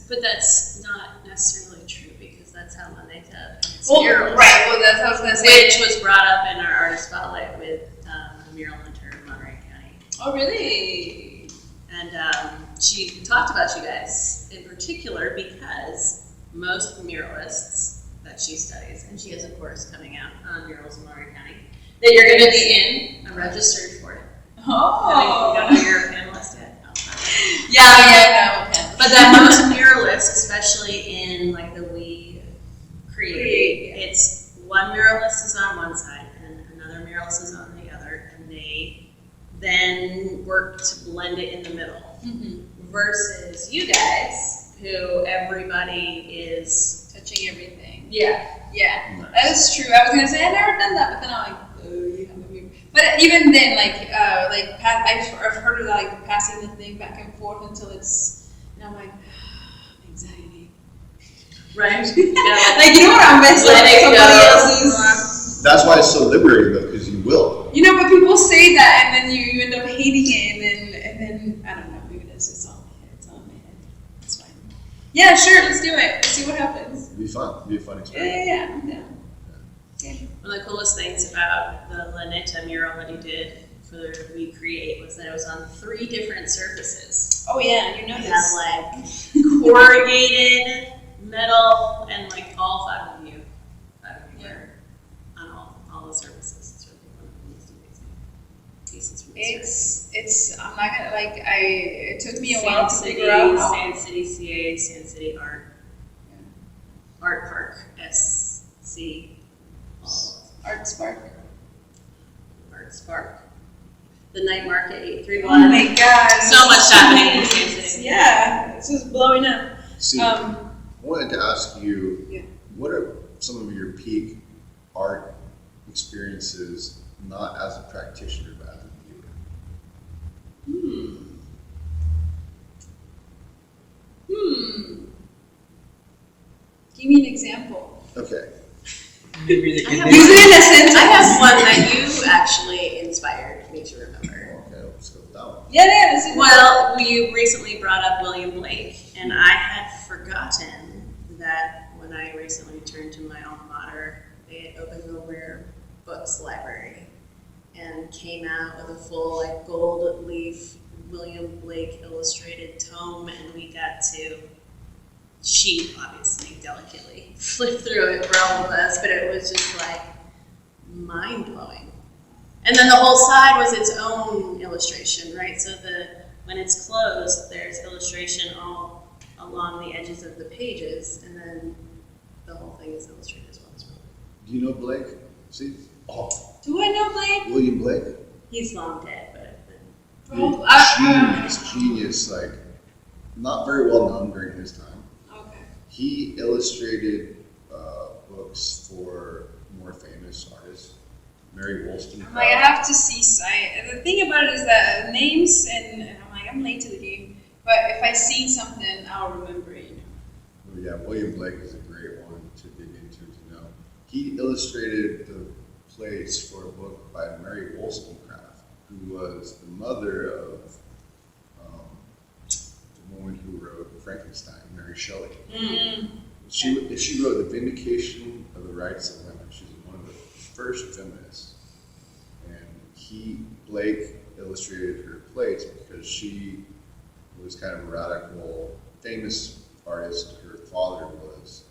But that's not necessarily true because that's how Moneta is well, murals. right. Well, that's what I was gonna say. Which was brought up in our artist spotlight with the mural hunter in Monterey County. Oh, really? And she talked about you guys in particular because most muralists that she studies, and she has a course coming out on murals in Monterey County, that you're going to be in. I'm registered for it. Oh. You don't know you're a panelist yet? No. Yeah, no. But that most muralists, especially in like the we create, it's one muralist is on one side and another muralist is on the other, and they then work to blend it in the middle. Mm-hmm. Versus you guys, who everybody is touching everything. Yeah. That is true. I was gonna say I've never done that, but then I'm like, oh, you have to be. But even then, I've heard of like passing the thing back and forth until it's, and I'm like, anxiety. right. Like you know what I'm missing? Like somebody else's. That's why it's so liberating though, because you will. You know, but people say that, and then you end up hating it, and then I don't know. Maybe it's on my head. It's on my head. It's fine. Yeah, sure. Let's do it. Let's see what happens. It'd be fun. It'd be a fun experience. Yeah. One of the coolest things about the Laneta mural that he did for the We Create was that it was on 3 different surfaces. Oh yeah, you know It this. had like corrugated metal and like all 5 of you were on all the surfaces. It's really one of the most amazing pieces from this. It's I'm not gonna it took me a Sand while to City, figure out how. Sand City CA, Sand City Art Park SC. see all Art Spark. Art Spark. The night market 831. Oh my god. So much happening in Kansas. Yeah, it's just blowing up. See, I wanted to ask you, Yeah. what are some of your peak art experiences, not as a practitioner, but as a viewer? Give me an example. Okay. Maybe they I can have, Use it in a sentence. I have one that you actually inspired me to remember. Okay, let's go with that one. Yeah, this is Well, you recently brought up William Blake, and I had forgotten that when I recently returned to my alma mater, they had opened the Rare Books Library and came out with a full like gold leaf William Blake illustrated tome, and we got to obviously delicately flip through it for all of us, but it was just like mind-blowing. And then the whole side was its own illustration, right? So when it's closed, there's illustration all along the edges of the pages, and then the whole thing is illustrated as well. As well. Do you know Blake? See? Oh, Do I know Blake? William Blake? He's long dead, but Genius, like, not very well known during his time. Okay. He illustrated books for more famous artists. Mary Wollstonecraft. I'm like, I have to see sight. And the thing about it is that names, and I'm like, I'm late to the game, but if I see something, I'll remember it, you know. Well, yeah, William Blake is a great one to dig into to know. He illustrated the plates for a book by Mary Wollstonecraft, who was the mother of the woman who wrote Frankenstein, Mary Shelley. She wrote The Vindication of the Rights of Women. She's one of the first feminists. And Blake illustrated her plates because she was kind of a radical, famous artist. Her father was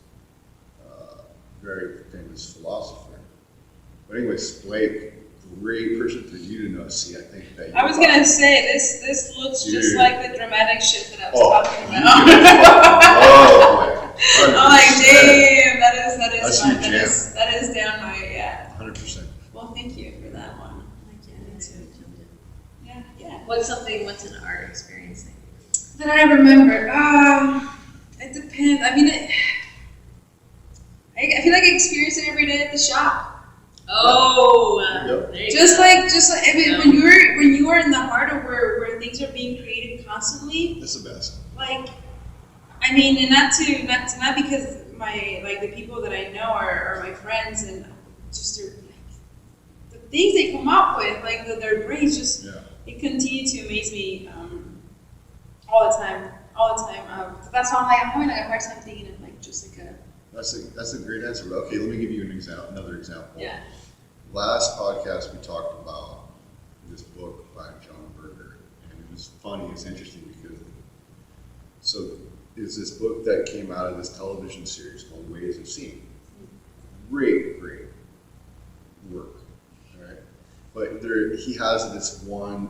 a very famous philosopher. But anyways, Blake, great person for you to know. See, I think that I was gonna say, this looks just Dude. like the dramatic shit that I was talking you about. Oh, boy. I'm like, damn, that That's is your fun. jam. That is down my, yeah. 100%. Well, thank you for that one. Yeah. what's an art experience That I remember. It depends. I mean, I feel like I experience it every day at the shop. Oh, There you go. there you Just go. like I mean, when you are in the heart of where things are being created constantly, That's the best. like, I mean, and not because the people that I know are my friends, and just the things they come up with, like their brains just Yeah. it continue to amaze me all the time. That's why I'm like, I'm having like a hard time thinking of like just like a That's a great answer. But okay, let me give you another example. yeah. Last podcast we talked about this book by John Berger, and it was funny. It's interesting because it's this book that came out of this television series called Ways of Seeing. Great work, right? But he has this one.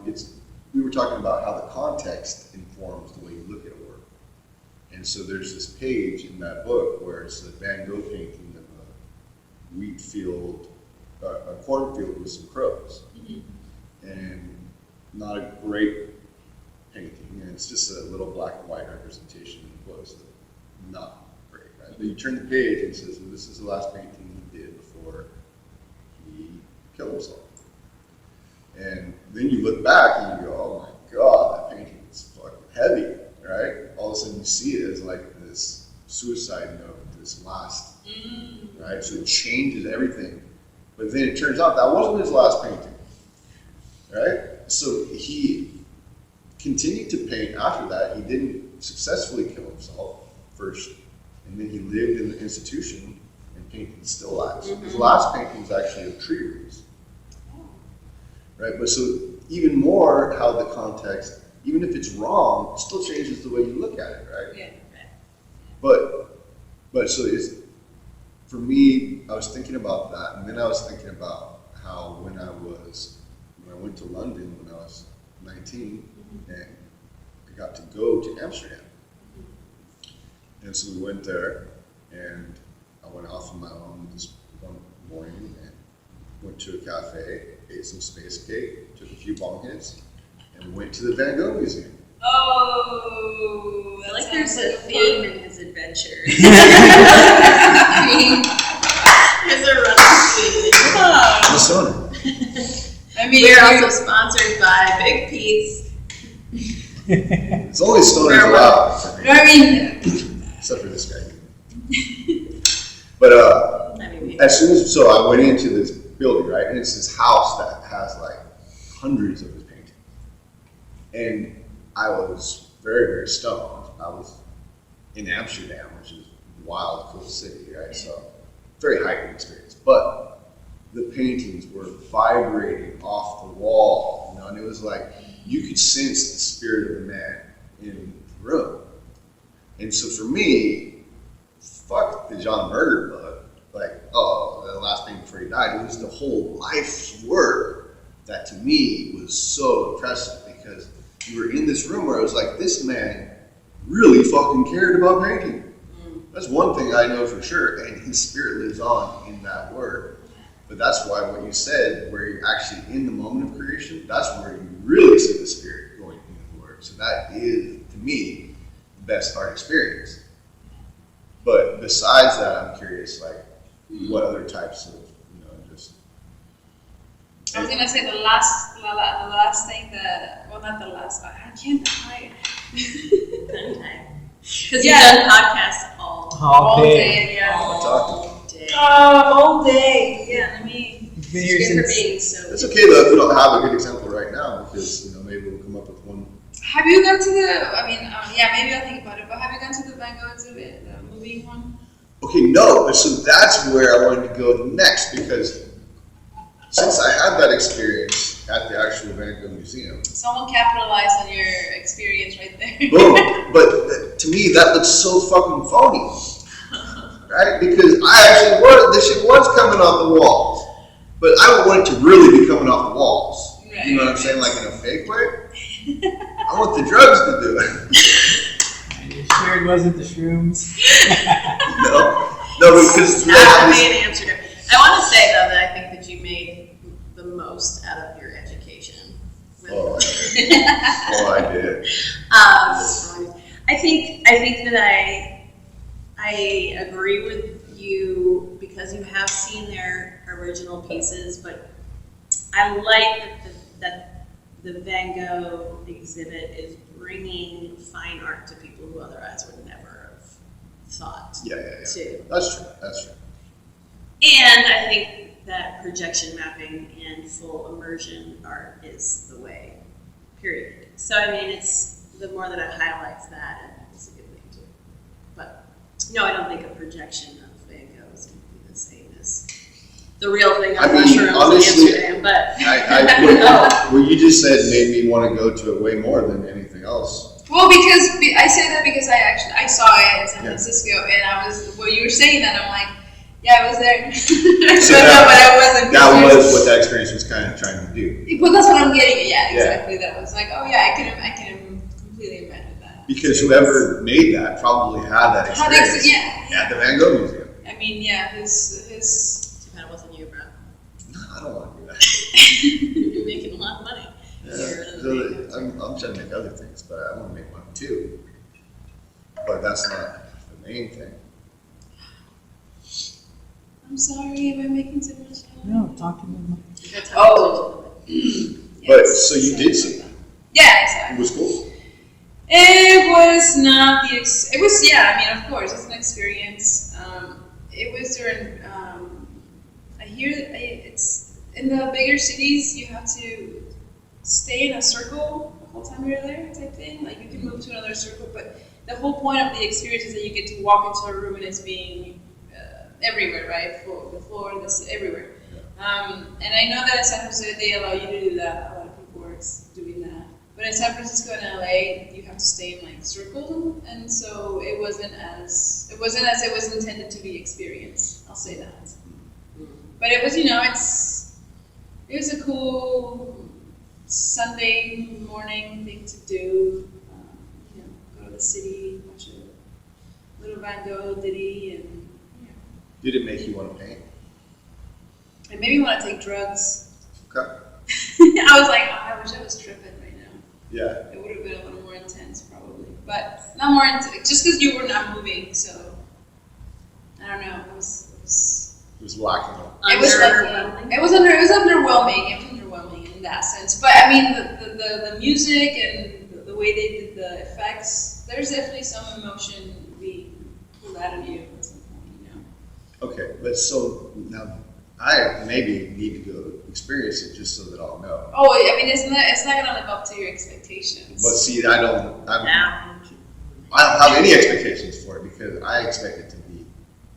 We were talking about how the context informs the way you look at a work, and so there's this page in that book where it's a Van Gogh painting of a wheat field, a cornfield with some crows, and not a great painting, and it's just a little black and white representation of the clothes. Not great, right? But you turn the page and it says, well, this is the last painting he did before he killed himself. And then you look back and you go, oh my God, that painting is fucking heavy, right? All of a sudden you see it as like this suicide note, this last, right? So it changes everything. But then it turns out that wasn't his last painting, right? So he continued to paint after that. He didn't successfully kill himself first, and then he lived in the institution and painted still lives. His last painting is actually of tree roots, right? But so even more how the context, even if it's wrong, it still changes the way you look at it, right? Yeah. But so it's, for me, I was thinking about that, and then I was thinking about how when I went to London when I was 19, and I got to go to Amsterdam. And so we went there, and I went off on my own, this one morning and went to a cafe, ate some space cake, took a few bong hits, and went to the Van Gogh Museum. Oh, I like there's a theme in his adventures. There's a running theme. I'm a stoner. I mean, We're also sponsored by Big Pete's. It's only stoners allowed for me, I mean, except for this guy. But as soon as I went into this building, right, and it's this house that has like hundreds of his paintings, and I was very, very stoned. I was in Amsterdam, which is a wild, cool city, right? So very heightened experience. But the paintings were vibrating off the wall, you know, and it was like you could sense the spirit of the man in the room. And so for me, fuck the John Berger book, like, oh, the last thing before he died. It was the whole life's work that to me was so impressive, because you were in this room where I was like, this man really fucking cared about painting. That's one thing I know for sure, and his spirit lives on in that work. But that's why what you said, where you're actually in the moment of creation, that's where you really see the spirit going into the work. So that is, to me, the best art experience. But besides that, I'm curious, like, what other types of, just... I was gonna say the last thing that, well, not the last, I can't hide. Because you've done podcasts all day, yeah. All day. All day. Yeah, I mean, It's been here Good for since. being so. It's okay though if we don't have a good example right now, because maybe we'll come up with one. have you gone to the, I mean, yeah, maybe I'll think about it, but have you gone to the Van Gogh exhibit, the movie one? Okay, no, so that's where I wanted to go next, because since I had that experience at the actual Van Gogh Museum, Someone capitalized on your experience right there. boom, but to me that looks so fucking phony, right? Because this shit was coming off the walls, but I don't want it to really be coming off the walls. Right. You know what I'm saying? Like in a fake way. I want the drugs to do it. Are you sure it wasn't the shrooms? No, because Not made in Amsterdam. I want to say though that I think that you made the most out of your education. Oh, I did. I think that I agree with you, because you have seen their original pieces, but I like that the Van Gogh exhibit is bringing fine art to people who otherwise would never have thought Yeah. to. That's true. And I think that projection mapping and full immersion art is the way, period. So I mean, it's the more that it highlights that, it's a good thing too. But no, I don't think a projection of Van Gogh is going to be the same as the real thing on mushrooms honestly, in Amsterdam. But what you just said made me want to go to it way more than anything else. Well, because I say that because I saw it in San Francisco, and I was, well, you were saying that, I'm like, yeah, I was there. So but I wasn't. That was what that experience was kind of trying to do. Well, that's what I'm getting at. Yeah, exactly. That was like, oh yeah, I can completely imagine that. Because whoever made that probably had that experience at the Van Gogh Museum. I mean, yeah, his. too bad it wasn't you, bro. No, I don't want to do that. You're making a lot of money. So I'm trying to make other things, but I want to make money too. But that's not the main thing. I'm sorry, am I making too much noise? No, talk to me. Oh. But so you did see that. Yeah, exactly. It was cool. It was not the. It was, yeah. I mean, of course, it's an experience. It was during. I hear it's in the bigger cities. You have to stay in a circle the whole time you're there, type thing. Like you can move to another circle, but the whole point of the experience is that you get to walk into a room and it's being everywhere, right? The floor, everywhere. And I know that in San Francisco they allow you to do that. A lot of people are doing that. But in San Francisco and LA, you have to stay in like circles, and so it wasn't as it was intended to be experienced. I'll say that. But it was, it was a cool Sunday morning thing to do. Go to the city, watch a little Van Gogh ditty, and Did it make you want to paint? It made me want to take drugs. Okay. I was like, oh, I wish I was tripping right now. Yeah. It would have been a little more intense, probably, but not more intense. Just because you were not moving, so I don't know. It was lacking. It was underwhelming. It was underwhelming in that sense. But I mean, the music and the way they did the effects, there's definitely some emotion being pulled out of you at some point, Okay, but so now I maybe need to go experience it just so that I'll know. Oh, I mean, it's not gonna live up to your expectations. But see, I don't have any expectations for it because I expect it to be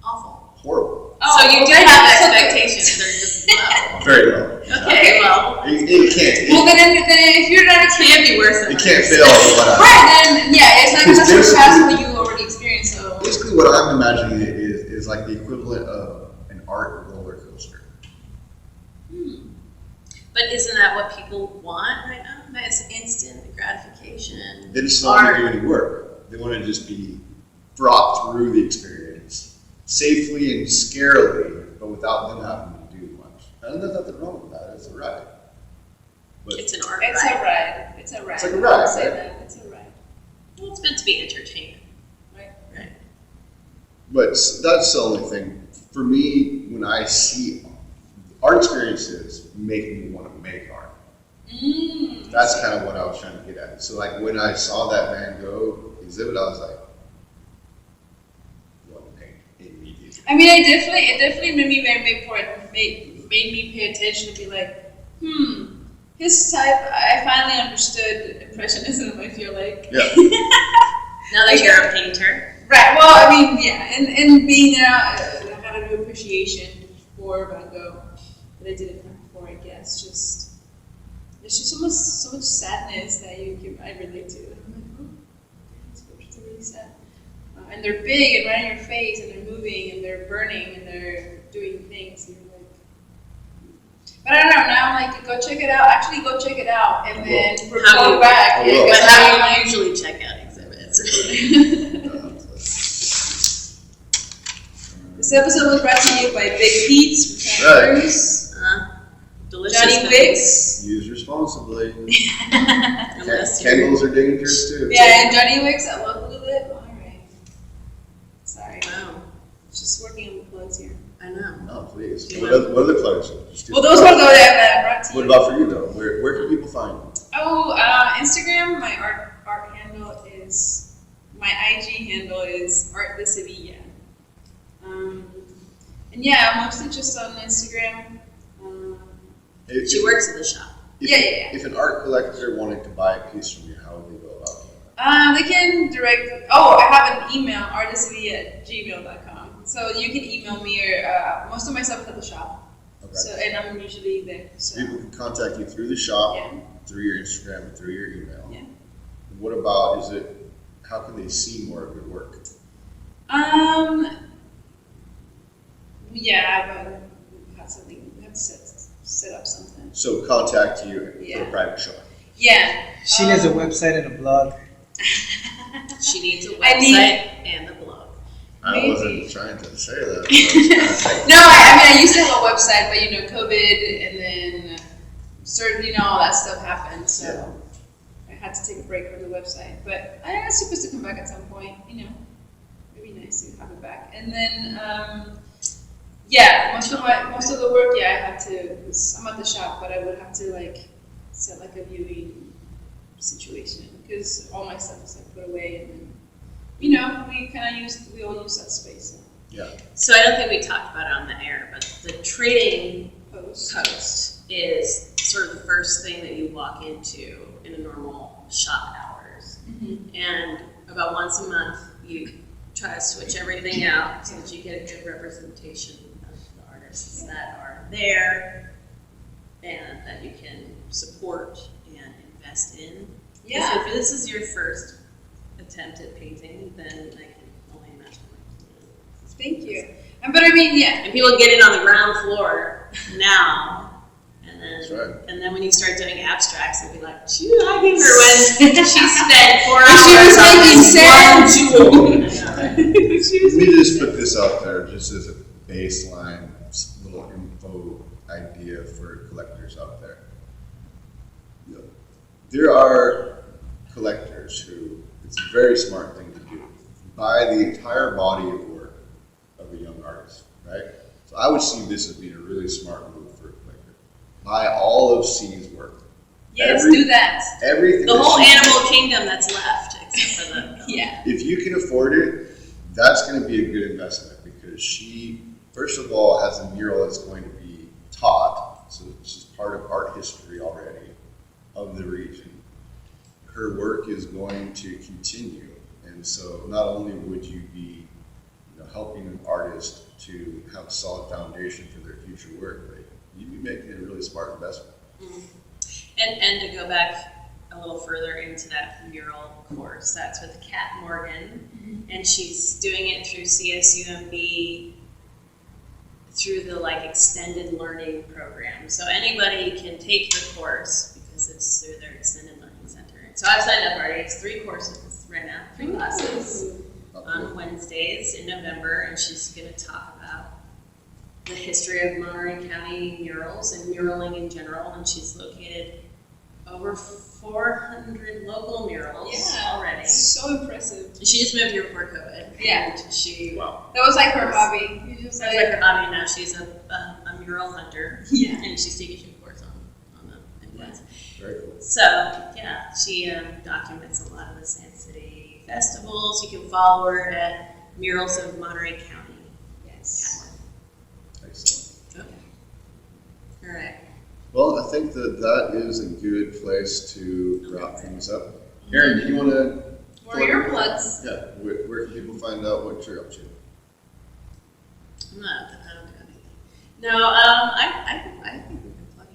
Awful. horrible. Oh, so you do have expectations. They're just low. Very low. Okay, well. It can't. Well, then if you're not, It can't be worse than It can't fail. Right, then yeah, it's not gonna surpass what you already experienced. So basically, what I'm imagining is like the equivalent of an art roller coaster. But isn't that what people want right now? It's instant gratification. They just don't want to do any work. They want to just be brought through the experience safely and scarily, but without them having to do much. And there's nothing wrong with that. It's a ride. But It's an art it's ride. a ride. It's a ride. It's like a ride, I'll say right? that. It's a ride. Well, it's meant to be entertainment. Right. Right. But that's the only thing. For me, when I see art experiences make me want to make art. That's kind of what I was trying to get at. So like when I saw that Van Gogh exhibit, I was like, I want to paint immediately. I mean, it definitely made me made me pay attention and be like, his type. I finally understood impressionism. I feel like. Yeah. Now that you're a painter. Right. Well, I mean, yeah, and being there, I got a new appreciation for Van Gogh that I didn't have before. I guess there's just so much sadness that I relate to. I'm like, oh, these portraits are really sad. And they're big and right in your face, and they're moving, and they're burning, and they're doing things. And you're like, but I don't know. Now I'm like, go check it out. Actually, go check it out, and then report back. But how do you usually check out exhibits? This episode was brought to you by Big Pete's for Cannabis. Delicious. Johnny Wicks. Use responsibly. Unless Candles are dangerous too. Yeah, and Johnny Wicks at Local Lit. All right. Sorry. Wow. Just working on the plugs here. I know. Oh, please. Yeah. What other plugs? Well, those ones over there that I brought to What you. about for you though? Where can people find you? Oh, Instagram. My art handle is IG handle is Art de Sevilla. And yeah, mostly just on Instagram. She works in the shop. Yeah. If an art collector wanted to buy a piece from you, how would they go about that? They can direct. Oh, I have an email, artdesevilla@gmail.com. So you can email me, or most of my stuff is at the shop. Okay. So, and I'm usually there. So People can contact you through the shop, Yeah. through your Instagram, and through your email. Yeah. What about, how can they see more of your work? Yeah, we have something. We have to set up something. So contact you for Yeah. a private shot. Yeah. She needs a website and a blog. She needs a I need- website and a blog. I Maybe. wasn't trying to say that. But I was kind of saying, No, I used to have a website, but COVID and then certain, all that stuff happened, so I had to take a break from the website. But I was supposed to come back at some point, it'd be nice to have it back. And then, most of the work, I had to. I'm at the shop, but I would have to set a viewing situation because all my stuff is put away, and then we all use that space. So. yeah. So I don't think we talked about it on the air, but the trading post is sort of the first thing that you walk into in a normal shop hours. Mm-hmm. And about once a month, you try to switch everything out so that you get a good representation of the artists that are there and that you can support and invest in. Yeah. If this is your first attempt at painting, then I can only imagine. Thank you. But I mean, yeah. And people get in on the ground floor now, and then That's right. and then when you start doing abstracts, they'll be like, "Shoot, I gave her when she spent 4 hours She was making on sense. this one." Let me just put this out there just as a baseline little info idea for collectors out there. There are collectors who, it's a very smart thing to do, buy the entire body of work of a young artist, right? So I would see this as being a really smart move for a collector. Buy all of C's work. Yes, do that. Everything. The whole animal kingdom that's left, except for the. Yeah. If you can afford it, that's going to be a good investment because she, first of all, has a mural that's going to be taught. So she's part of art history already of the region. Her work is going to continue. And so not only would you be helping an artist to have a solid foundation for their future work, but you'd be making a really smart investment. Mm-hmm. And to go back a little further into that mural course, that's with Kat Morgan, and she's doing it through CSUMB through the extended learning program. So anybody can take the course because it's through their extended learning center. So I've signed up already. It's 3 courses right now, 3 classes on Wednesdays in November, and she's going to talk about the history of Monterey County murals and muraling in general, and she's located over 400 local murals already. So impressive. She just moved here before COVID. Yeah. And she, that was like her hobby. That was like her hobby. Now she's a mural hunter. Yeah. And she's taking a course on the influence. Very cool. So, yeah, she documents a lot of the Sand City festivals. You can follow her at Murals of Monterey County. Yes. Excellent. Okay. All right. Well, I think that is a good place to wrap things up. Erin, do you want to? What are your plugs? Yeah, where can people find out what you're up to? I don't do anything. No, I think we can plug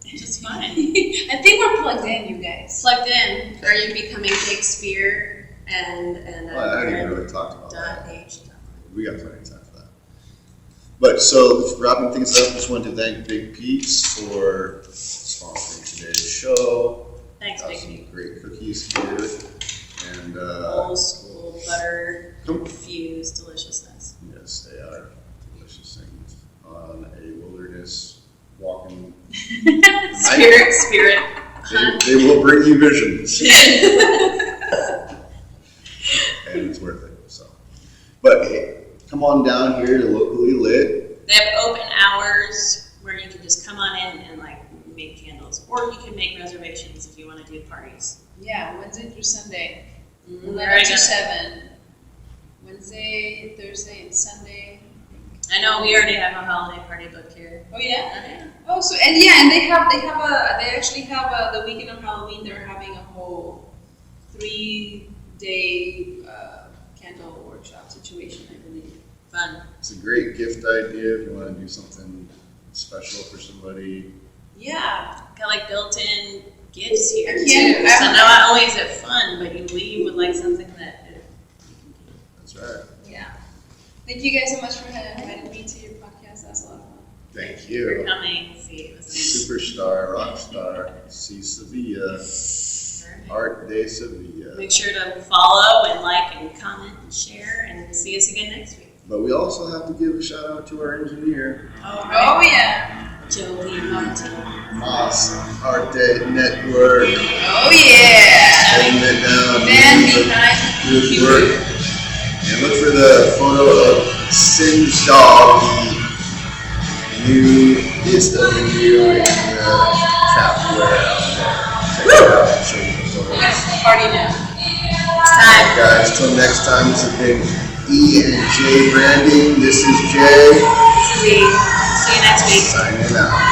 in. Just fine. I think we're plugged in, you guys. Plugged in. Are you becoming Shakespeare and Well, I haven't even really talked about that. .h. We got plenty of time for that. But so wrapping things up, just wanted to thank Big Pete's for sponsoring today's show. Thanks, Got Big some Pete. great cookies here, and Old school butter infused deliciousness. yes, they are delicious things on a wilderness walking. Spirit. They will bring you visions, and it's worth it. So, but hey, come on down here to Locally Lit. They have open hours where you can just come on in and make candles, or you can make reservations if you want to do parties. Yeah, Wednesday through Sunday. Mm-hmm. 11 to 7. Wednesday, Thursday, and Sunday. I know we already have a holiday party booked here. Oh yeah. Yeah. Oh, so and they actually have the weekend of Halloween. They're having a whole 3-day candle workshop situation, I believe. Fun. It's a great gift idea if you want to do something special for somebody. Yeah, got built-in gifts here Yeah, too. So not only is it fun, but you leave with something that you can do. That's right. Yeah. Thank you guys so much for inviting me to your podcast. That's a lot of fun. Thank For you. coming. See, it was nice. Superstar, rock star, Sea Sevilla, Art de Sevilla. Make sure to follow and like and comment and share, and see us again next week. But we also have to give a shout out to our engineer, Oh yeah. Joey Martin. Moss Arte Network. Oh yeah. Holding it down. Man behind Good the work. And look for the photo of Sin's dog, the new SW in the Capware out there. Check it out. Show you the photos. Yes, party now. Time. Guys, till next time, this has been E and J Branding. This is Jay. See you next week. Signing out.